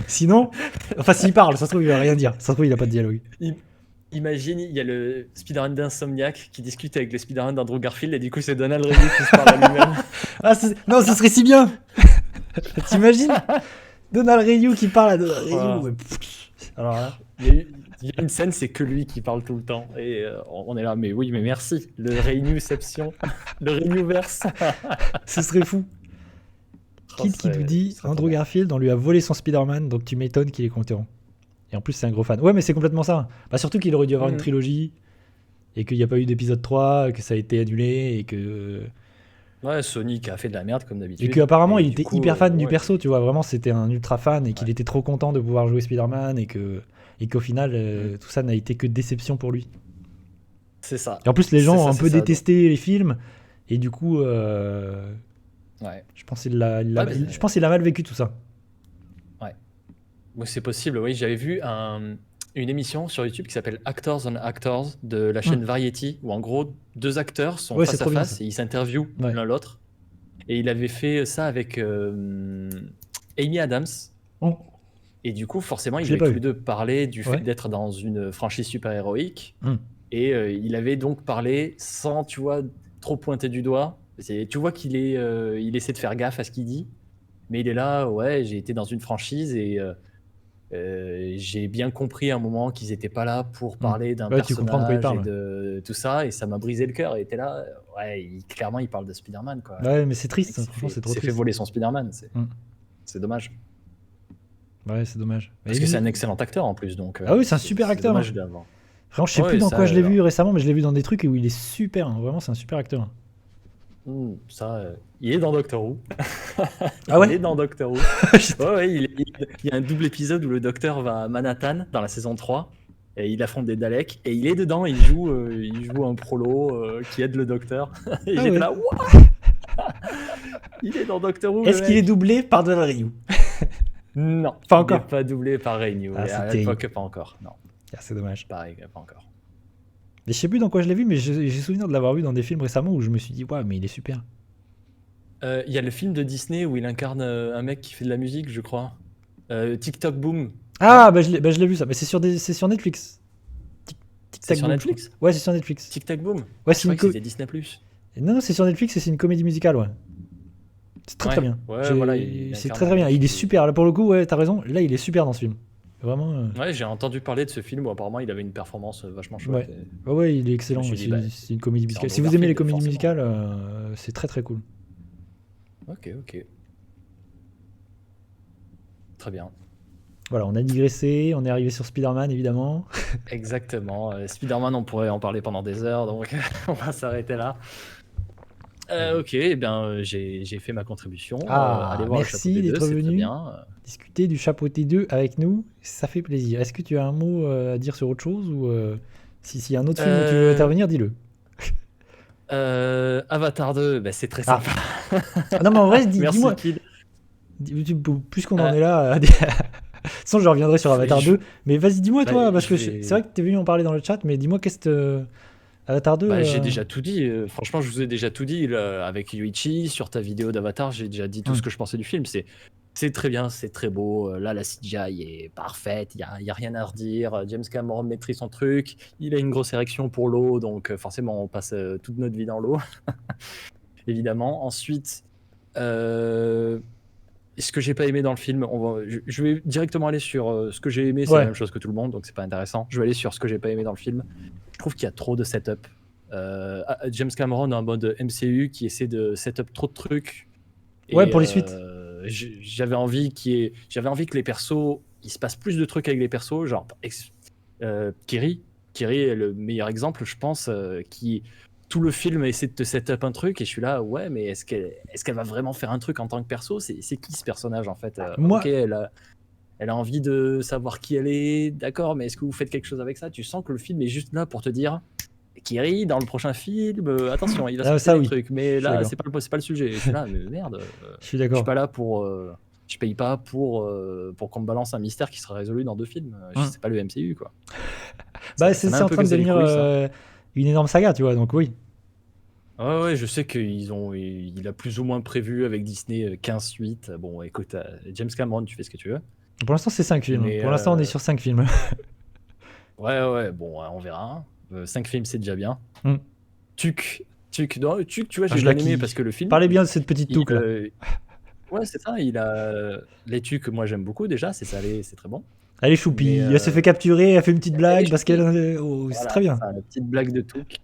S1: Sinon, enfin, s'il parle, ça se trouve, il va rien dire. Ça se trouve, il a pas de dialogue.
S2: Imagine, il y a le Spider-Man d'Insomniac qui discute avec le Spider-Man d'Andrew Garfield et du coup c'est Donald Renew qui se parle à lui-même.
S1: Ah, non, ce serait si bien. T'imagines Donald Renew qui parle à Donald Renew.
S2: Wow.
S1: Alors là,
S2: Il y a une scène, c'est que lui qui parle tout le temps et on est là, mais oui, mais merci. Le Renewception, le Renewverse.
S1: ce serait fou. Kid qui nous dit Andrew Garfield, on lui a volé son Spider-Man, donc tu m'étonnes qu'il est content. Et en plus, c'est un gros fan. Ouais, mais c'est complètement ça. Bah, surtout qu'il aurait dû avoir une trilogie et qu'il n'y a pas eu d'épisode 3, que ça a été annulé et que.
S2: Ouais, Sonic a fait de la merde comme d'habitude.
S1: Et qu'apparemment, il
S2: du
S1: était
S2: coup,
S1: hyper fan du
S2: ouais.
S1: perso, tu vois. Vraiment, c'était un ultra fan et qu'il
S2: Ouais.
S1: était trop content de pouvoir jouer Spider-Man et qu'au final, tout ça n'a été que déception pour lui.
S2: C'est ça.
S1: Et en plus, les
S2: C'est
S1: gens
S2: ça,
S1: ont un
S2: c'est
S1: peu
S2: ça,
S1: détesté les films et du coup,
S2: Ouais.
S1: je pense qu'il a,
S2: Ouais, mais-
S1: je pense qu'il a mal vécu tout ça.
S2: Ouais, c'est possible, oui. J'avais vu une émission sur YouTube qui s'appelle Actors on Actors de la chaîne Variety, où en gros, deux acteurs sont
S1: Ouais, c'est
S2: face à
S1: trop bien,
S2: face
S1: ça.
S2: et ils s'interviewent
S1: Ouais.
S2: l'un l'autre. Et il avait fait ça avec Amy Adams.
S1: Oh.
S2: Et du coup, forcément,
S1: Je
S2: ils
S1: l'ai
S2: avaient
S1: pas
S2: tous
S1: vu.
S2: les deux parlé du fait
S1: Ouais.
S2: d'être dans une franchise super-héroïque.
S1: Mm.
S2: Et il avait donc parlé sans, tu vois, trop pointer du doigt. Tu vois qu'il il essaie de faire gaffe à ce qu'il dit. Mais il est là, ouais, j'ai été dans une franchise et j'ai bien compris à un moment qu'ils n'étaient pas là pour parler d'un
S1: Ouais, tu comprends de quoi il
S2: personnage et
S1: parle.
S2: de tout ça, et ça m'a brisé le cœur. Et était là, ouais, clairement, il parle de Spider-Man, quoi.
S1: Ouais, mais c'est
S2: Le
S1: triste,
S2: mec
S1: franchement, c'est trop
S2: s'est fait
S1: triste.
S2: voler son Spider-Man,
S1: Mm.
S2: c'est dommage.
S1: Ouais, c'est dommage.
S2: Parce que c'est un excellent acteur en plus, donc.
S1: Ah oui, c'est un super acteur.
S2: Dommage d'avoir.
S1: Vraiment, je sais
S2: Ouais,
S1: plus dans
S2: ça,
S1: quoi je l'ai vu récemment, mais je l'ai vu dans des trucs où il est super. Hein. Vraiment, c'est un super acteur.
S2: Il est dans Doctor Who.
S1: Ah ouais.
S2: Il est dans Doctor Who. Ouais, il y a un double épisode où le docteur va à Manhattan dans la saison 3 et il affronte des Daleks et il est dedans, il joue un prolo qui aide le docteur. Et
S1: Ah
S2: j'étais
S1: ouais.
S2: là, Wouah il est dans Doctor Who.
S1: Est-ce qu'il est doublé par Donald Renew?
S2: Non,
S1: Pas
S2: il
S1: encore.
S2: n'est pas doublé par Renew.
S1: Ah,
S2: Et à
S1: c'est
S2: l'époque, pas encore. Non,
S1: Ah, c'est dommage.
S2: pareil, pas encore.
S1: Mais je sais plus dans quoi je l'ai vu, mais j'ai souvenir de l'avoir vu dans des films récemment où je me suis dit, waouh, mais il est super.
S2: Il y a le film de Disney où il incarne un mec qui fait de la musique, je crois. TikTok Boom.
S1: Ah, bah je l'ai vu ça. Mais c'est sur Netflix.
S2: C'est sur Netflix?
S1: Ouais, c'est sur Netflix.
S2: TikTok Boom.
S1: Ouais,
S2: Je croyais que c'était Disney+.
S1: Non, c'est sur Netflix et c'est une comédie musicale, ouais. C'est très bien.
S2: Ouais, voilà,
S1: c'est très bien. Il est super. Là, pour le coup, ouais, t'as raison. Là, il est super dans ce film. Vraiment.
S2: Ouais, j'ai entendu parler de ce film où apparemment il avait une performance vachement chouette.
S1: Ouais, il est excellent.
S2: Je me suis dit,
S1: C'est une comédie musicale.
S2: Andrew
S1: Si vous aimez les
S2: Garfield,
S1: comédies
S2: forcément.
S1: musicales, c'est très très cool.
S2: Ok. Très bien.
S1: Voilà, on a digressé, on est arrivé sur Spider-Man évidemment.
S2: Exactement. Spider-Man, on pourrait en parler pendant des heures, donc on va s'arrêter là. Ok, eh bien, j'ai fait ma contribution. Allez voir
S1: merci
S2: le
S1: d'être
S2: chapeauté 2, c'est très
S1: venu
S2: bien.
S1: discuter du chapeauté 2 avec nous, ça fait plaisir. Est-ce que tu as un mot à dire sur autre chose ou s'il y a un autre film où tu veux intervenir, dis-le.
S2: Avatar 2, bah, c'est très
S1: Ah.
S2: sympa.
S1: Ah non mais en vrai,
S2: Merci,
S1: dis-moi,
S2: Kid.
S1: puisqu'on en est là, sinon je reviendrai sur Avatar 2, mais vas-y dis-moi toi, parce que c'est vrai que t'es venu en parler dans le chat, mais dis-moi qu'est-ce que Avatar 2...
S2: J'ai déjà tout dit, franchement je vous ai déjà tout dit là, avec Yuichi, sur ta vidéo d'Avatar, j'ai déjà dit tout ce que je pensais du film, c'est très bien, c'est très beau, là la CGI est parfaite, il y a rien à redire, James Cameron maîtrise son truc, il a une grosse érection pour l'eau, donc forcément on passe toute notre vie dans l'eau, évidemment. Ensuite, ce que j'ai pas aimé dans le film, je vais directement aller sur ce que j'ai aimé, c'est la
S1: Ouais.
S2: même chose que tout le monde, donc c'est pas intéressant. Je vais aller sur ce que j'ai pas aimé dans le film. Je trouve qu'il y a trop de setup. James Cameron en mode MCU qui essaie de setup trop de trucs.
S1: Ouais,
S2: Et
S1: pour les suites.
S2: j'avais envie que les persos, il se passe plus de trucs avec les persos, genre Kiri. Kiri est le meilleur exemple, je pense, qui tout le film essaie de te setup un truc et je suis là, ouais, mais est-ce qu'elle va vraiment faire un truc en tant que perso? C'est qui ce personnage en fait? Ok,
S1: Moi,
S2: elle a envie de savoir qui elle est, d'accord, mais est-ce que vous faites quelque chose avec ça? Tu sens que le film est juste là pour te dire, Kiri, dans le prochain film, attention, il va se passer
S1: ça
S2: des
S1: oui,
S2: trucs, mais
S1: je suis
S2: là,
S1: d'accord.
S2: c'est pas le sujet. Et je suis là, mais merde,
S1: Je suis
S2: je suis
S1: d'accord.
S2: pas là pour. Je paye pas pour qu'on me balance un mystère qui sera résolu dans 2 films.
S1: Hum.
S2: C'est pas le MCU, quoi.
S1: Bah,
S2: Ça m'a
S1: c'est
S2: un
S1: en
S2: peu
S1: train de
S2: cassé les
S1: devenir
S2: couilles, ça.
S1: une énorme saga, tu vois, donc oui.
S2: Ouais, ouais, je sais il a plus ou moins prévu avec Disney 15 suites. Bon, écoute, James Cameron, tu fais ce que tu veux.
S1: Pour l'instant, c'est 5 films.
S2: Mais
S1: Pour l'instant, on est sur 5 films.
S2: ouais, ouais, bon, on verra. 5 films, c'est déjà bien.
S1: Hum.
S2: Tuc, non, Tuc, tu vois,
S1: Ah,
S2: j'ai
S1: je la
S2: bien aimé
S1: kiffe.
S2: parce que le film,
S1: Parlez bien de cette petite touque là.
S2: ouais, c'est ça, il a les Tucs, moi j'aime beaucoup déjà, c'est salé, c'est très bon.
S1: Elle est choupie,
S2: Mais
S1: elle se fait capturer, elle fait une petite
S2: elle
S1: blague
S2: est
S1: parce
S2: choupie.
S1: qu'elle. Oh, c'est
S2: Voilà,
S1: très
S2: c'est
S1: bien.
S2: ça, la petite blague de Touk.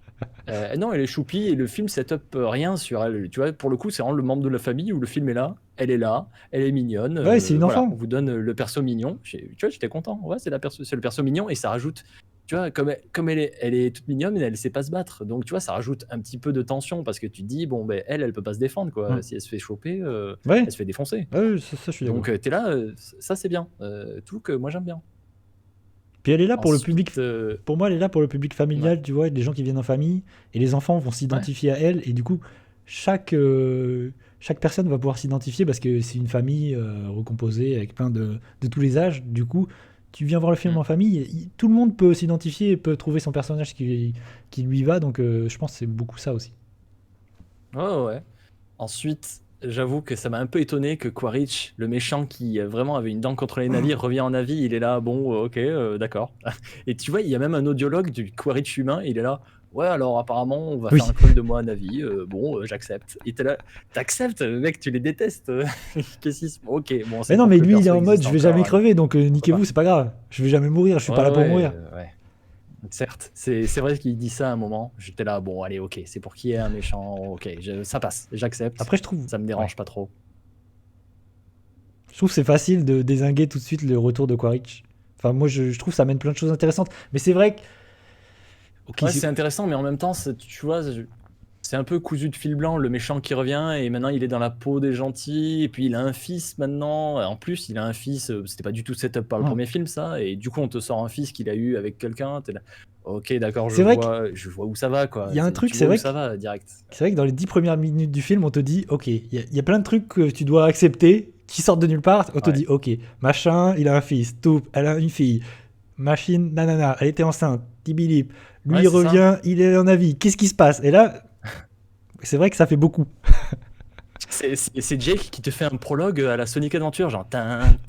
S2: Non, elle est choupie et le film set up rien sur elle. Tu vois, pour le coup, c'est vraiment le membre de la famille où le film est là, elle est mignonne.
S1: Ouais, c'est une
S2: Voilà, on
S1: enfant.
S2: vous donne le perso mignon. Tu vois, j'étais content. Ouais, c'est le perso mignon et ça rajoute. Tu vois, comme elle est toute mignonne, mais elle sait pas se battre. Donc, tu vois, ça rajoute un petit peu de tension parce que tu te dis, bon, ben, elle peut pas se défendre, quoi.
S1: Hum.
S2: Si elle se fait choper,
S1: Ouais,
S2: elle se fait défoncer.
S1: ouais, ça, je suis d'accord.
S2: Donc, t'es là, ça c'est bien. Tout que moi j'aime bien.
S1: Puis elle est là pour le public.
S2: Ensuite,
S1: Pour moi, elle est là pour le public
S2: ouais,
S1: familial, tu vois, des gens qui viennent en famille, et les enfants vont
S2: ouais.
S1: s'identifier à elle, et du coup, chaque personne va pouvoir s'identifier parce que c'est une famille recomposée avec plein de tous les âges. Du coup, tu viens voir le film
S2: Hmm.
S1: en famille, tout le monde peut s'identifier et peut trouver son personnage qui lui va, donc je pense que c'est beaucoup ça aussi.
S2: Ouais, ouais, ouais. Ensuite, j'avoue que ça m'a un peu étonné que Quaritch, le méchant qui vraiment avait une dent contre les navires, revient en avis. Il est là, bon, ok, d'accord. Et tu vois, il y a même un audiologue du Quaritch humain. Il est là, ouais, alors apparemment, on va
S1: Oui.
S2: faire un clone de moi à Navi. Bon, j'accepte. Et t'es là, t'acceptes, mec, tu les détestes. Qu'est-ce qui se. Ok, bon,
S1: Mais
S2: c'est
S1: non,
S2: pour
S1: mais
S2: que le
S1: lui, il est
S2: perso
S1: en mode,
S2: existe
S1: je vais
S2: encore.
S1: jamais
S2: Allez,
S1: crever, donc
S2: pourquoi
S1: niquez-vous,
S2: pas.
S1: c'est pas grave. Je vais jamais mourir, je suis pas là
S2: Ouais,
S1: pour mourir.
S2: ouais, ouais. Certes, c'est vrai qu'il dit ça à un moment. J'étais là, bon, allez, ok, c'est pour qui est un méchant. Ok, ça passe, j'accepte.
S1: Après, je trouve,
S2: Ça me
S1: ouais.
S2: dérange pas trop.
S1: Je trouve que c'est facile de dézinguer tout de suite le retour de Quaritch. Enfin, moi, je trouve que ça amène plein de choses intéressantes. Mais c'est vrai que. Ok,
S2: Ouais, c'est intéressant, mais en même temps, tu vois, c'est un peu cousu de fil blanc, le méchant qui revient, et maintenant il est dans la peau des gentils, et puis il a un fils maintenant. En plus, il a un fils, c'était pas du tout setup par le
S1: hum.
S2: premier film, ça, et du coup, on te sort un fils qu'il a eu avec quelqu'un. T'es là, ok, d'accord,
S1: C'est vrai
S2: je vois où ça va, quoi.
S1: qu'il y a un truc,
S2: Tu vois où ça va, direct.
S1: c'est vrai que dans les 10 premières minutes du film, on te dit, ok, il y a plein de trucs que tu dois accepter qui sortent de nulle part. On te
S2: Ouais,
S1: dit, ok, machin, il a un fils, tout, elle a une fille, machine, nanana, elle était enceinte, tibilip, lui
S2: ouais,
S1: il
S2: c'est ça.
S1: revient, il est en avis, qu'est-ce qui se passe? Et là, c'est vrai que ça fait beaucoup.
S2: C'est Jake qui te fait un prologue à la Sonic Adventure, genre,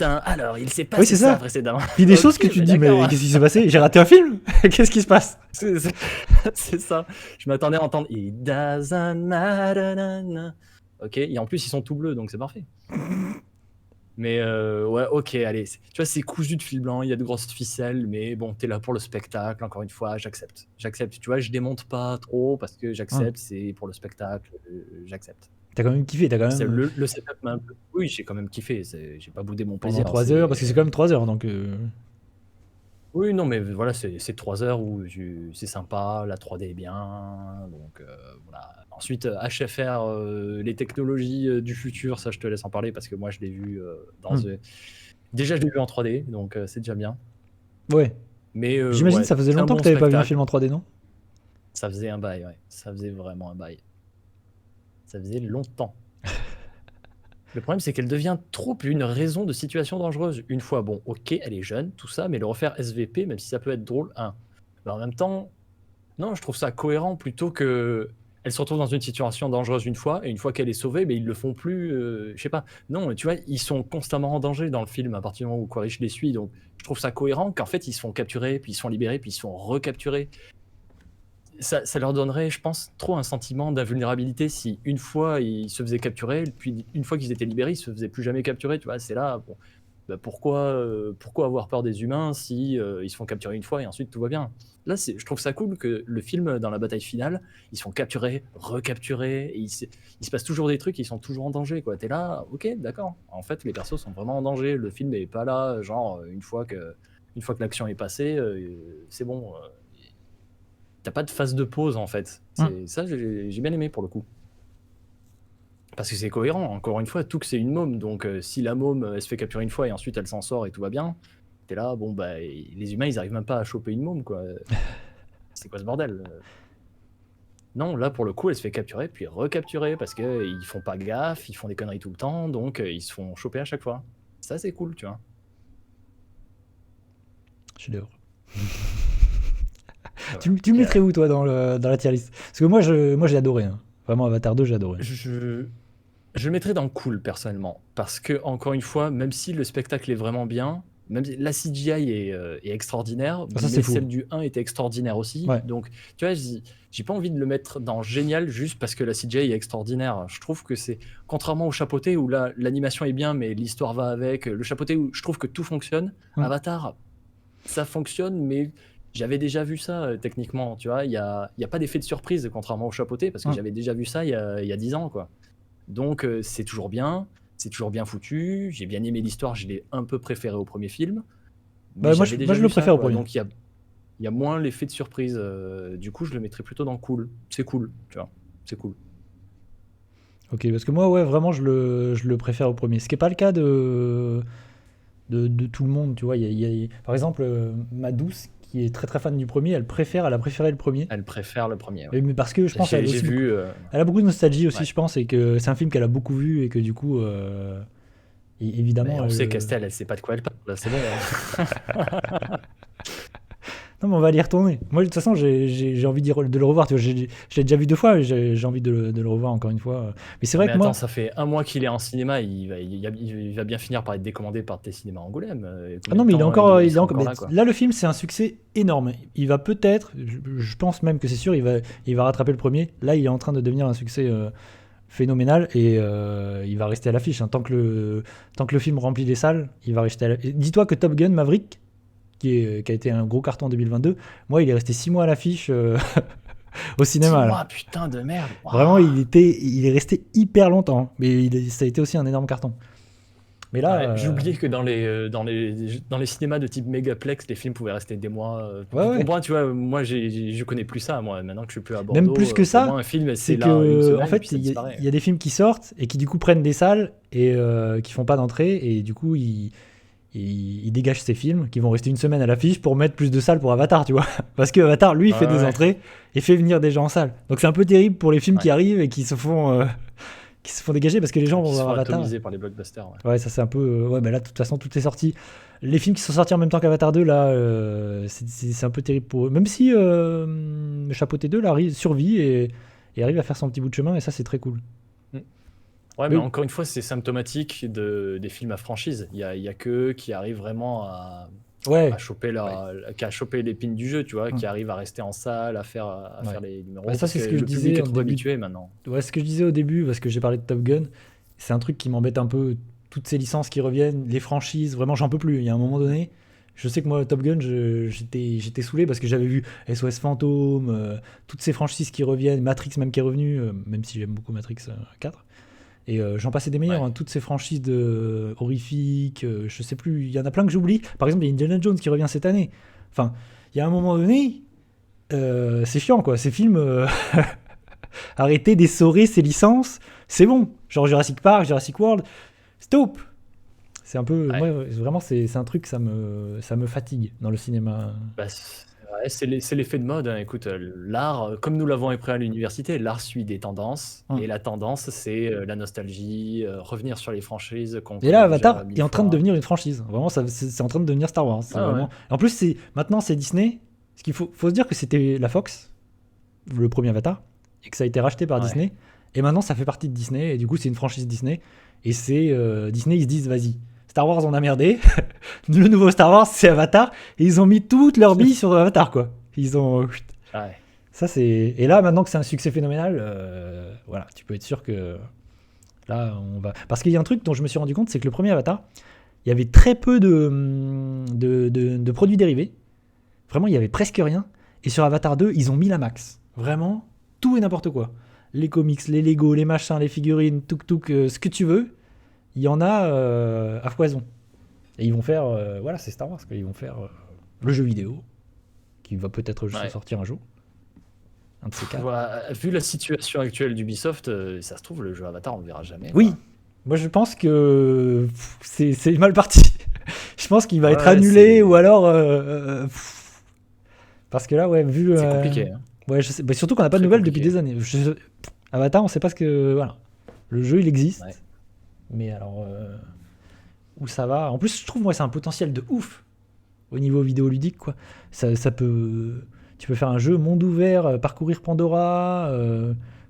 S2: alors il s'est
S1: Oui,
S2: passé
S1: c'est
S2: ça
S1: ça.
S2: précédemment.
S1: Puis des choses
S2: Ok,
S1: que tu
S2: mais
S1: te dis, mais
S2: d'accord.
S1: qu'est-ce qui s'est passé? J'ai raté un film? Qu'est-ce qui se passe?
S2: C'est c'est ça. Je m'attendais à entendre It doesn't matter. Na. Ok, et en plus ils sont tout bleus donc c'est parfait. Mais ouais, ok, allez. Tu vois, c'est cousu de fil blanc, il y a de grosses ficelles, mais bon, t'es là pour le spectacle, encore une fois, j'accepte. J'accepte, tu vois, je démonte pas trop parce que
S1: Hum.
S2: j'accepte, c'est pour le spectacle, j'accepte.
S1: T'as quand même kiffé, t'as quand même
S2: Le setup m'a un peu. Oui, j'ai quand même kiffé, j'ai pas boudé mon
S1: pendant
S2: plaisir.
S1: 3 heures, parce que c'est quand même 3 heures, donc.
S2: Oui, non, mais voilà, c'est 3 heures où c'est sympa, la 3D est bien, donc voilà. Ensuite, HFR, les technologies du futur, ça je te laisse en parler parce que moi je l'ai vu
S1: Hum.
S2: déjà je l'ai vu en 3D, donc c'est déjà bien.
S1: Ouais.
S2: Mais
S1: J'imagine
S2: ouais,
S1: ça faisait
S2: c'est un
S1: longtemps
S2: bon
S1: que t'avais pas vu un
S2: spectacle.
S1: film en 3D, non?
S2: Ça faisait un bail, ouais. Ça faisait vraiment un bail. Ça faisait longtemps. Le problème, c'est qu'elle devient trop une raison de situation dangereuse. Une fois, bon, ok, elle est jeune, tout ça, mais le refaire SVP, même si ça peut être drôle, mais en même temps, non, je trouve ça cohérent plutôt que elle se retrouve dans une situation dangereuse une fois, et une fois qu'elle est sauvée, mais ils le font plus, je sais pas. Non, tu vois, ils sont constamment en danger dans le film à partir du moment où Quaritch les suit, donc je trouve ça cohérent qu'en fait ils se font capturer, puis ils se font libérer, puis ils se font recapturer. ça leur donnerait, je pense, trop un sentiment d'invulnérabilité si une fois ils se faisaient capturer, puis une fois qu'ils étaient libérés, ils se faisaient plus jamais capturer, tu vois. C'est là, bon, bah pourquoi avoir peur des humains si ils se font capturer une fois et ensuite tout va bien. Là, je trouve ça cool que le film, dans la bataille finale, ils se font capturer, recapturer, et il se passe toujours des trucs, ils sont toujours en danger, quoi. T'es là, ok, d'accord. En fait, les persos sont vraiment en danger. Le film est pas là, genre, une fois que l'action est passée, c'est bon. T'as pas de phase de pause, en fait. Ça, j'ai bien aimé pour le coup. Parce que c'est cohérent. Encore une fois, Took, c'est une môme. Donc, si la môme, elle se fait capturer une fois et ensuite elle s'en sort et tout va bien, t'es là, bon, bah, les humains, ils arrivent même pas à choper une môme, quoi. C'est quoi ce bordel? Non, là, pour le coup, elle se fait capturer, puis recapturer, parce qu'ils font pas gaffe, ils font des conneries tout le temps, donc ils se font choper à chaque fois. Ça, c'est cool, tu vois.
S1: Chef-d'œuvre. Tu le mettrais où, toi, dans la tier list? Parce que moi, j'ai adoré. Hein. Vraiment, Avatar 2, j'ai adoré.
S2: Je le mettrais dans cool, personnellement. Parce que, encore une fois, même si le spectacle est vraiment bien, même si la CGI est extraordinaire,
S1: Ça, c'est
S2: mais
S1: fou.
S2: celle du 1 était extraordinaire aussi.
S1: Ouais.
S2: Donc, tu vois, j'ai pas envie de le mettre dans génial juste parce que la CGI est extraordinaire. Je trouve que c'est, contrairement au chapeauté où là, l'animation est bien, mais l'histoire va avec, le chapeauté où je trouve que tout fonctionne, Avatar, ça fonctionne, mais j'avais déjà vu ça techniquement, tu vois. Il y a pas d'effet de surprise, contrairement au chapeauté, parce que j'avais déjà vu ça il y a 10 ans, quoi. Donc c'est toujours bien foutu, j'ai bien aimé l'histoire, je l'ai un peu préféré au premier film, mais
S1: Bah, moi,
S2: j'avais
S1: je
S2: déjà
S1: le
S2: vu ça,
S1: préfère au
S2: quoi.
S1: premier.
S2: Donc il y a moins l'effet de surprise, du coup je le mettrais plutôt dans cool. C'est cool, tu vois, c'est cool.
S1: Ok, parce que moi, ouais, vraiment, je le préfère au premier. Ce qui n'est pas le cas de tout le monde, tu vois. Par exemple, ma douce, qui est très très fan du premier, elle a préféré le premier.
S2: Elle préfère le premier, ouais.
S1: Mais parce que je pense qu'elle
S2: J'ai vu...
S1: elle a beaucoup de nostalgie aussi,
S2: ouais.
S1: je pense, et que c'est un film qu'elle a beaucoup vu, et que du coup, évidemment...
S2: Mais on sait qu'Estelle, elle sait pas de quoi elle parle, là, c'est bon.
S1: Non, mais on va y retourner. Moi, de toute façon, j'ai envie de le revoir. Tu vois, je l'ai déjà vu 2 fois, et j'ai envie de le revoir encore une fois. Mais c'est vrai que
S2: attends,
S1: moi...
S2: ça fait 1 mois qu'il est en cinéma, il va bien finir par être décommandé par tes cinémas Angoulême.
S1: Ah non, mais il est encore
S2: là,
S1: mais
S2: quoi.
S1: là, le film, c'est un succès énorme. Il va peut-être, je pense même que c'est sûr, il va rattraper le premier. Là, il est en train de devenir un succès phénoménal, et il va rester à l'affiche. Hein. Tant que le film remplit les salles, il va rester à l'affiche. Dis-toi que Top Gun Maverick, qui a été un gros carton en 2022, moi, il est resté 6 mois à l'affiche au cinéma.
S2: 6 mois, putain de merde. Wow.
S1: Vraiment, il est resté hyper longtemps. Mais ça a été aussi un énorme carton. Mais là,
S2: j'ai oublié que dans les cinémas de type Megaplex, les films pouvaient rester des mois.
S1: Ouais.
S2: Pour moi, tu vois, moi, je connais plus ça. Moi, maintenant que je suis plus à Bordeaux,
S1: même plus que ça,
S2: pour moi, un film,
S1: c'est
S2: là une
S1: que
S2: semaine,
S1: en fait,
S2: puis ça
S1: il
S2: disparaît.
S1: y a des films qui sortent et qui du coup prennent des salles et qui font pas d'entrée, et du coup il dégage ces films qui vont rester une semaine à l'affiche pour mettre plus de salles pour Avatar, tu vois. Parce que Avatar, lui, fait des entrées et fait venir des gens en salle. Donc c'est un peu terrible pour les films qui arrivent et qui se font dégager, parce que les gens vont voir Avatar.
S2: Atomisés par les blockbusters.
S1: Ouais, ça c'est un peu... ouais, mais là, de toute façon, tout est sorti. Les films qui sont sortis en même temps qu'Avatar 2, là, c'est un peu terrible pour eux. Même si Chapeauté 2, là, survit et arrive à faire son petit bout de chemin, et ça, c'est très cool.
S2: Ouais, mais encore une fois, c'est symptomatique des films à franchise. Il y a qu'eux qui arrivent vraiment à choper l'épine du jeu, tu vois, qui arrivent à rester en salle, à faire les numéros.
S1: Bah, ça, c'est ce que je disais
S2: public est trop habitué maintenant.
S1: Ouais, ce que je disais au début, parce que j'ai parlé de Top Gun, c'est un truc qui m'embête un peu, toutes ces licences qui reviennent, les franchises, vraiment, j'en peux plus. Il y a un moment donné, je sais que moi, Top Gun, j'étais saoulé parce que j'avais vu SOS Fantôme, toutes ces franchises qui reviennent, Matrix même qui est revenu, même si j'aime beaucoup Matrix 4. Et j'en passais des meilleurs, toutes ces franchises horrifiques, je sais plus, il y en a plein que j'oublie. Par exemple, il y a Indiana Jones qui revient cette année. Enfin, il y a un moment donné, c'est chiant, quoi. Ces films, arrêtez d'essorer ces licences, c'est bon. Genre Jurassic Park, Jurassic World, stop. C'est un peu, moi, vraiment, c'est un truc, ça me fatigue dans le cinéma.
S2: Bah, c'est l'effet de mode. Hein. Écoute, l'art, comme nous l'avons appris à l'université, l'art suit des tendances. Et la tendance, c'est la nostalgie, revenir sur les franchises.
S1: Et là, Avatar est en train de devenir une franchise. Vraiment, c'est en train de devenir Star Wars. Vraiment... En plus, maintenant, c'est Disney. Parce qu'il faut se dire que c'était la Fox, le premier Avatar, et que ça a été racheté par Disney. Et maintenant, ça fait partie de Disney. Et du coup, c'est une franchise Disney. Et c'est Disney, ils se disent, vas-y. Star Wars, on a merdé. Le nouveau Star Wars, c'est Avatar. Et ils ont mis toutes leurs billes sur Avatar, quoi. Ils ont... Ça, c'est... Et là, maintenant que c'est un succès phénoménal, voilà, tu peux être sûr que là, on va... Parce qu'il y a un truc dont je me suis rendu compte, c'est que le premier Avatar, il y avait très peu de produits dérivés. Vraiment, il y avait presque rien. Et sur Avatar 2, ils ont mis la max. Vraiment, tout et n'importe quoi. Les comics, les Lego, les machins, les figurines, tuk-tuk, ce que tu veux, il y en a à foison. Et ils vont faire... voilà, c'est Star Wars, quoi. Ils vont faire le jeu vidéo, qui va peut-être
S2: Ouais.
S1: sortir un jour. Un de ces quatre.
S2: Voilà, vu la situation actuelle d'Ubisoft, ça se trouve, le jeu Avatar, on le verra jamais.
S1: Oui,
S2: quoi.
S1: moi je pense que c'est mal parti. Je pense qu'il va être
S2: Ouais,
S1: annulé
S2: c'est-
S1: ou alors... parce que là, ouais, vu...
S2: C'est compliqué. Hein.
S1: Ouais, je sais. Bah, surtout qu'on n'a pas de
S2: Très
S1: nouvelles
S2: compliqué.
S1: depuis des années. Avatar, on sait pas ce que... Voilà. Le jeu, il existe.
S2: Ouais.
S1: Mais alors... où ça va... En plus, je trouve, moi, c'est un potentiel de ouf au niveau vidéoludique, quoi. Ça peut... Tu peux faire un jeu monde ouvert, parcourir Pandora,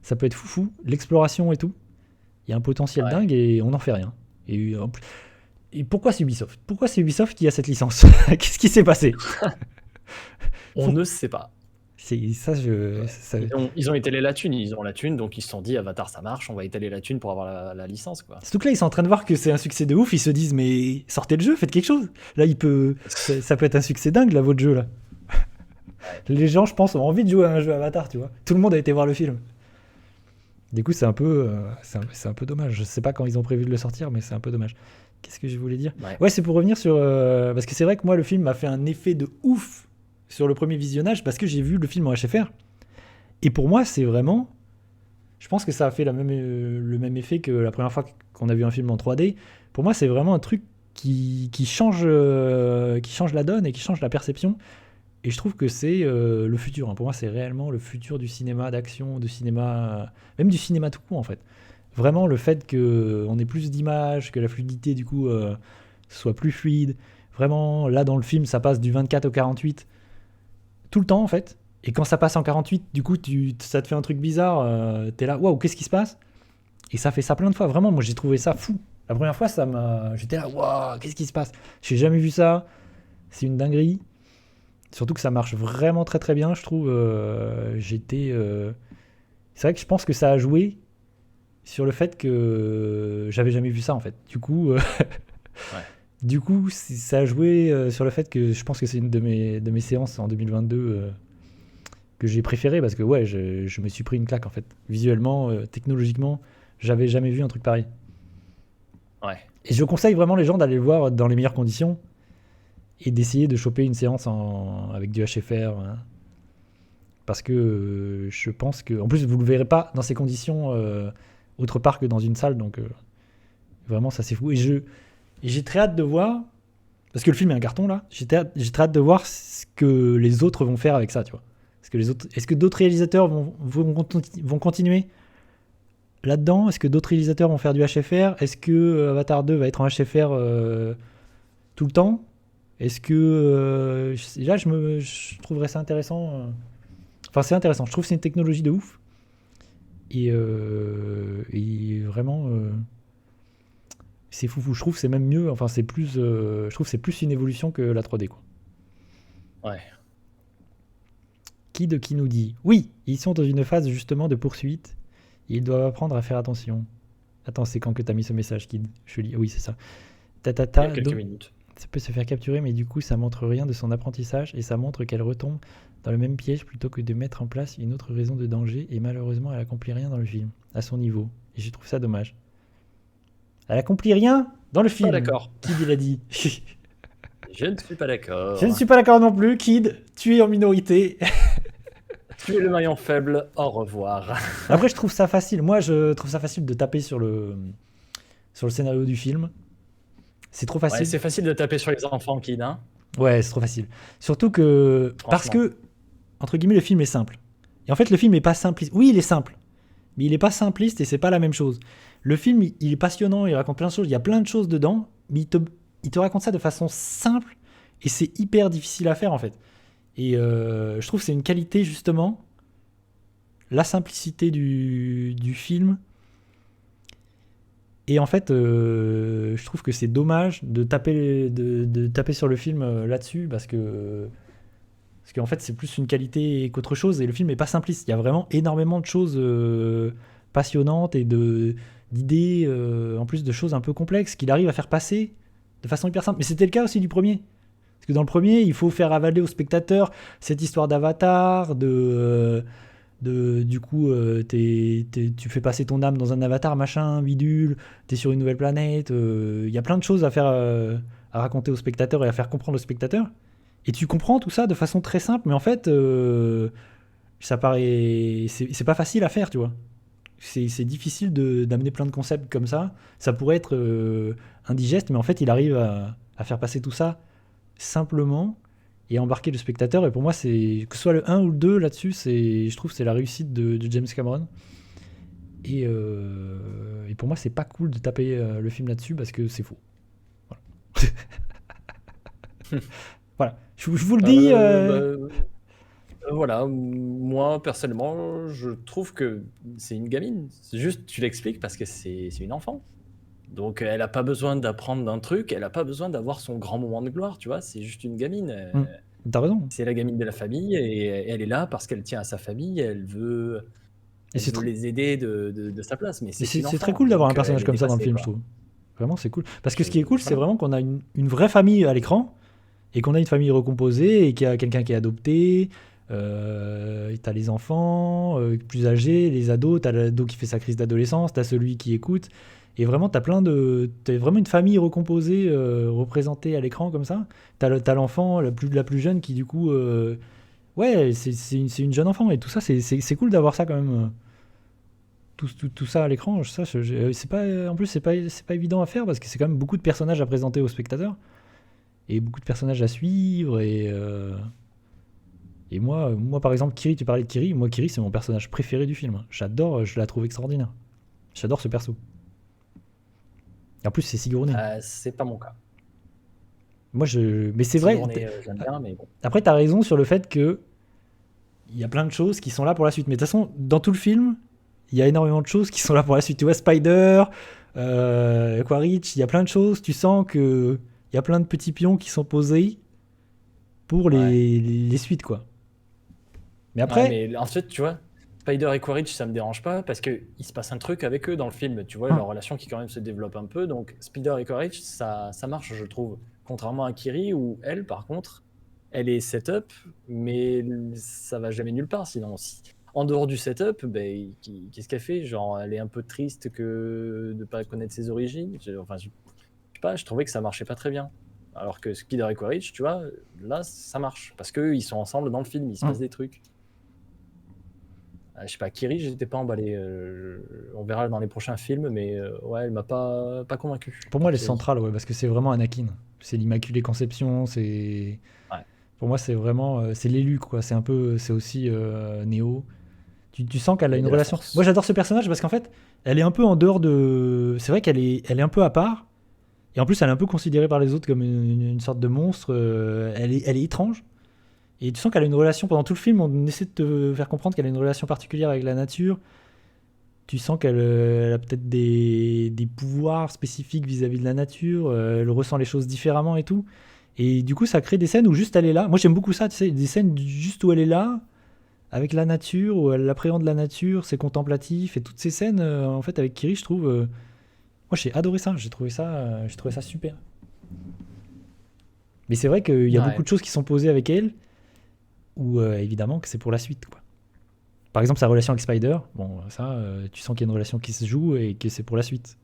S1: ça peut être foufou, l'exploration et tout. Il y a un potentiel
S2: Ouais.
S1: dingue et on n'en fait rien. Et pourquoi c'est Ubisoft ? Pourquoi c'est Ubisoft qui a cette licence ? Qu'est-ce qui s'est passé ?
S2: On ne sait pas.
S1: C'est ça,
S2: Ouais.
S1: ça-
S2: Ils ont étalé la thune, ils ont la thune, donc ils se sont dit Avatar ça marche, on va étaler la thune pour avoir la licence quoi.
S1: Surtout que là, ils sont en train de voir que c'est un succès de ouf. Ils se disent, mais sortez le jeu, faites quelque chose. Là, ça peut être un succès dingue, là, votre jeu, là. Les gens, je pense, ont envie de jouer à un jeu Avatar, tu vois. Tout le monde a été voir le film. Du coup, c'est un peu dommage. Je sais pas quand ils ont prévu de le sortir, mais c'est un peu dommage. Qu'est-ce que je voulais dire ?
S2: Ouais.
S1: Ouais, c'est pour revenir sur... parce que c'est vrai que moi, le film m'a fait un effet de ouf sur le premier visionnage, parce que j'ai vu le film en HFR. Et pour moi, c'est vraiment... Je pense que ça a fait le même effet que la première fois qu'on a vu un film en 3D. Pour moi, c'est vraiment un truc qui change la donne et qui change la perception. Et je trouve que c'est le futur. Hein. Pour moi, c'est réellement le futur du cinéma d'action, du cinéma, même du cinéma tout court en fait. Vraiment, le fait qu'on ait plus d'images, que la fluidité du coup soit plus fluide. Vraiment, là dans le film, ça passe du 24 au 48 tout le temps en fait. Et quand ça passe en 48, du coup, ça te fait un truc bizarre. T'es là, waouh, qu'est-ce qui se passe ? Et ça fait ça plein de fois. Vraiment, moi j'ai trouvé ça fou. La première fois, j'étais là, waouh, qu'est-ce qui se passe ? J'ai jamais vu ça. C'est une dinguerie. Surtout que ça marche vraiment très très bien, je trouve. C'est vrai que je pense que ça a joué sur le fait que j'avais jamais vu ça en fait. Du coup, du coup, ça a joué sur le fait que je pense que c'est une de mes séances en 2022 que j'ai préférée parce que ouais, je me suis pris une claque en fait. Visuellement, technologiquement, j'avais jamais vu un truc pareil.
S2: Ouais.
S1: Et je conseille vraiment les gens d'aller le voir dans les meilleures conditions et d'essayer de choper une séance avec du HFR. Hein. Parce que je pense que... En plus, vous ne le verrez pas dans ces conditions autre part que dans une salle. Donc, vraiment, ça c'est fou. Et j'ai très hâte de voir... Parce que le film est un carton, là. J'ai très hâte de voir ce que les autres vont faire avec ça, tu vois. Est-ce que d'autres réalisateurs vont continuer là-dedans ? Est-ce que d'autres réalisateurs vont faire du HFR ? Est-ce que Avatar 2 va être en HFR tout le temps ? Est-ce que... là, je trouverais ça intéressant. Enfin, c'est intéressant. Je trouve que c'est une technologie de ouf. Et vraiment... c'est fou. Je trouve que c'est même mieux. Enfin, c'est plus... je trouve que c'est plus une évolution que la 3D, quoi.
S2: Ouais.
S1: Qui nous dit oui, ils sont dans une phase justement de poursuite. Et ils doivent apprendre à faire attention. Attends, c'est quand que t'as mis ce message, Kid ? Je lis. Oui, c'est ça.
S2: Il y a quelques
S1: Donc,
S2: minutes.
S1: ça peut se faire capturer, mais du coup, ça montre rien de son apprentissage et ça montre qu'elle retombe dans le même piège plutôt que de mettre en place une autre raison de danger. Et malheureusement, elle accomplit rien dans le film, à son niveau. Et je trouve ça dommage. Elle accomplit rien dans le film.
S2: Pas d'accord.
S1: Kid, il a dit.
S2: Je ne suis pas d'accord.
S1: Je ne suis pas d'accord non plus, Kid. Tu es en minorité.
S2: Tu es le maillon faible, au revoir.
S1: Après, je trouve ça facile. Moi, je trouve ça facile de taper sur le scénario du film. C'est trop facile.
S2: Ouais, c'est facile de taper sur les enfants, Kid, hein.
S1: Ouais, c'est trop facile. Surtout que... Parce que, entre guillemets, le film est simple. Et en fait, le film n'est pas simpliste. Oui, il est simple. Mais il n'est pas simpliste et c'est pas la même chose. Le film, il est passionnant, il raconte plein de choses. Il y a plein de choses dedans. Mais il te raconte ça de façon simple. Et c'est hyper difficile à faire, en fait. Et je trouve que c'est une qualité, justement. La simplicité du film. Et en fait, je trouve que c'est dommage de taper sur le film là-dessus parce que Parce qu'en fait, c'est plus une qualité qu'autre chose, et le film est pas simpliste. Il y a vraiment énormément de choses passionnantes et d'idées, en plus de choses un peu complexes, qu'il arrive à faire passer de façon hyper simple. Mais c'était le cas aussi du premier. Parce que dans le premier, il faut faire avaler au spectateur cette histoire d'avatar, du coup, tu fais passer ton âme dans un avatar, machin, bidule, t'es sur une nouvelle planète. Il y a plein de choses à faire, à raconter au spectateur et à faire comprendre au spectateur. Et tu comprends tout ça de façon très simple, mais en fait, ça paraît. C'est pas facile à faire, tu vois. C'est difficile d'amener plein de concepts comme ça. Ça pourrait être indigeste, mais en fait, il arrive à faire passer tout ça simplement et à embarquer le spectateur. Et pour moi, que ce soit le 1 ou le 2 là-dessus, je trouve que c'est la réussite de James Cameron. Et pour moi, c'est pas cool de taper le film là-dessus parce que c'est faux. Voilà. Voilà. Je vous le dis.
S2: Voilà, moi personnellement, je trouve que c'est une gamine. C'est juste, tu l'expliques parce que c'est une enfant. Donc elle a pas besoin d'apprendre d'un truc, elle a pas besoin d'avoir son grand moment de gloire, tu vois. C'est juste une gamine.
S1: T'as raison.
S2: C'est la gamine de la famille et elle est là parce qu'elle tient à sa famille. Elle veut les aider de sa place. Mais
S1: Et
S2: c'est une
S1: c'est très
S2: enfant.
S1: cool d'avoir un
S2: Donc
S1: personnage
S2: elle est
S1: comme ça dans le
S2: dépassée,
S1: film,
S2: quoi.
S1: je trouve. Vraiment, c'est cool. Parce que ce qui est cool, c'est
S2: Voilà.
S1: vraiment qu'on a une vraie famille à l'écran et qu'on a une famille recomposée et qu'il y a quelqu'un qui est adopté. T'as les enfants plus âgés, les ados, t'as l'ado qui fait sa crise d'adolescence, t'as celui qui écoute. Et vraiment, t'as vraiment une famille recomposée, représentée à l'écran comme ça. T'as l'enfant, la plus jeune qui, du coup. Ouais, c'est une jeune enfant. Et tout ça, c'est cool d'avoir ça quand même. Tout ça à l'écran, ça, c'est pas, en plus, c'est pas évident à faire parce que c'est quand même beaucoup de personnages à présenter aux spectateurs et beaucoup de personnages à suivre. Et moi, par exemple, Kiri, tu parlais de Kiri. Moi, Kiri, c'est mon personnage préféré du film. J'adore, je la trouve extraordinaire. J'adore ce perso. Et en plus, c'est Sigourney.
S2: C'est pas mon cas.
S1: Mais c'est vrai.
S2: Sigourney, j'aime bien, mais bon.
S1: Après, t'as raison sur le fait que il y a plein de choses qui sont là pour la suite. Mais de toute façon, dans tout le film, il y a énormément de choses qui sont là pour la suite. Tu vois, Spider, Quaritch, il y a plein de choses. Tu sens que il y a plein de petits pions qui sont posés pour les suites, quoi. Mais après.
S2: Ouais, mais en fait, tu vois, Spider et Quaritch, ça me dérange pas parce qu'il se passe un truc avec eux dans le film. Tu vois, leur relation qui quand même se développe un peu. Donc, Spider et Quaritch, ça marche, je trouve. Contrairement à Kiri, où elle, par contre, elle est setup, mais ça va jamais nulle part. Sinon, en dehors du setup, ben, qu'est-ce qu'elle fait? Genre, elle est un peu triste que de pas connaître ses origines. Enfin, je sais pas, je trouvais que ça marchait pas très bien. Alors que Spider et Quaritch, tu vois, là, ça marche. Parce qu'eux, ils sont ensemble dans le film, il se passe des trucs. Je sais pas, Kiri, j'étais pas emballé. On verra dans les prochains films, mais ouais, elle m'a pas convaincu.
S1: Pour moi, elle est centrale, ouais, parce que c'est vraiment Anakin. C'est l'Immaculée Conception, c'est.
S2: Ouais.
S1: Pour moi, c'est vraiment. C'est l'élu, quoi. C'est un peu. C'est aussi Néo. Tu sens qu'elle a une relation. Moi, j'adore ce personnage parce qu'en fait, elle est un peu en dehors de. C'est vrai qu'elle est un peu à part. Et en plus, elle est un peu considérée par les autres comme une sorte de monstre. Elle est étrange. Et tu sens qu'elle a une relation, pendant tout le film, on essaie de te faire comprendre qu'elle a une relation particulière avec la nature. Tu sens qu'elle a peut-être des pouvoirs spécifiques vis-à-vis de la nature, elle ressent les choses différemment et tout. Et du coup, ça crée des scènes où juste elle est là. Moi, j'aime beaucoup ça, tu sais, des scènes juste où elle est là, avec la nature, où elle appréhende la nature, c'est contemplatif. Et toutes ces scènes, en fait, avec Kiri, je trouve... moi, j'ai adoré ça, j'ai trouvé ça super. Mais c'est vrai qu'il y a beaucoup de choses qui sont posées avec elle, ou évidemment que c'est pour la suite, quoi. Par exemple, sa relation avec Spider, bon, ça, tu sens qu'il y a une relation qui se joue et que c'est pour la suite.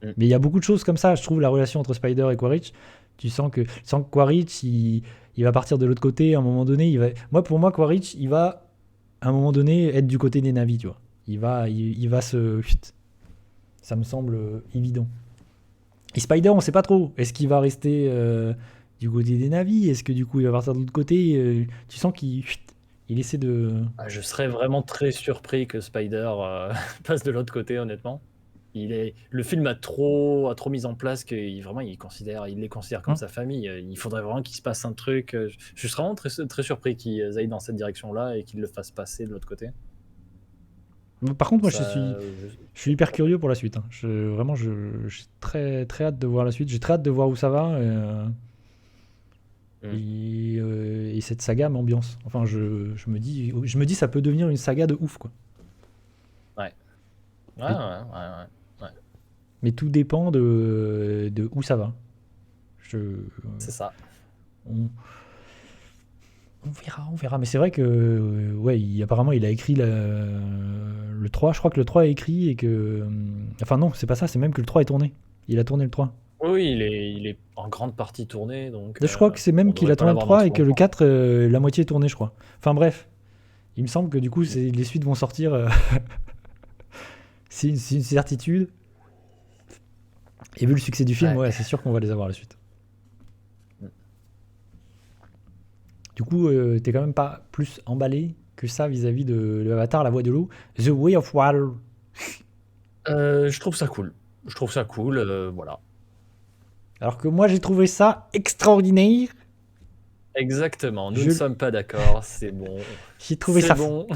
S1: Mais il y a beaucoup de choses comme ça, je trouve, la relation entre Spider et Quaritch. Tu sens que Quaritch, il va partir de l'autre côté à un moment donné. Pour moi, Quaritch, il va, à un moment donné, être du côté des Na'vi, tu vois. Il va se... Ça me semble évident. Et Spider, on sait pas trop. Est-ce qu'il va rester du côté des Na'vi? Est-ce que du coup, il va partir de l'autre côté? Tu sens qu'il essaie de...
S2: Je serais vraiment très surpris que Spider passe de l'autre côté, honnêtement. Le film a trop mis en place qu'il les considère comme sa famille. Il faudrait vraiment qu'il se passe un truc. Je serais vraiment très, très surpris qu'ils aillent dans cette direction-là et qu'ils le fassent passer de l'autre côté.
S1: Par contre, moi, je suis hyper curieux pour la suite. Hein. Vraiment, j'ai très, très hâte de voir la suite. J'ai très hâte de voir où ça va. Et cette saga m'ambiance. Enfin, je me dis, ça peut devenir une saga de ouf, quoi.
S2: Ouais. Ouais,
S1: Mais,
S2: ouais, ouais.
S1: mais tout dépend de où ça va.
S2: C'est ça.
S1: On, on verra. Mais c'est vrai que, ouais, apparemment, il a écrit le 3. Je crois que le 3 est écrit et que. Enfin, non, c'est pas ça, c'est même que le 3 est tourné. Il a tourné le 3.
S2: Oui, il est en grande partie tourné, donc
S1: Je crois que c'est même
S2: on
S1: qu'il
S2: devrait
S1: a
S2: pas
S1: tourné le
S2: l'avoir dans
S1: 3 et
S2: trop
S1: que le
S2: longtemps.
S1: 4, la moitié est tournée, je crois. Enfin, bref. Il me semble que du coup, les suites vont sortir. C'est une certitude. Et vu le succès du film,
S2: Ouais.
S1: ouais, c'est sûr qu'on va les avoir la suite. Du coup, t'es quand même pas plus emballé que ça vis-à-vis de Avatar, la voix de l'eau, The Way of Water.
S2: Je trouve ça cool. Voilà.
S1: Alors que moi, j'ai trouvé ça extraordinaire.
S2: Exactement. Nous
S1: Je-
S2: ne sommes pas d'accord. C'est bon.
S1: J'ai trouvé
S2: C'est
S1: ça
S2: bon.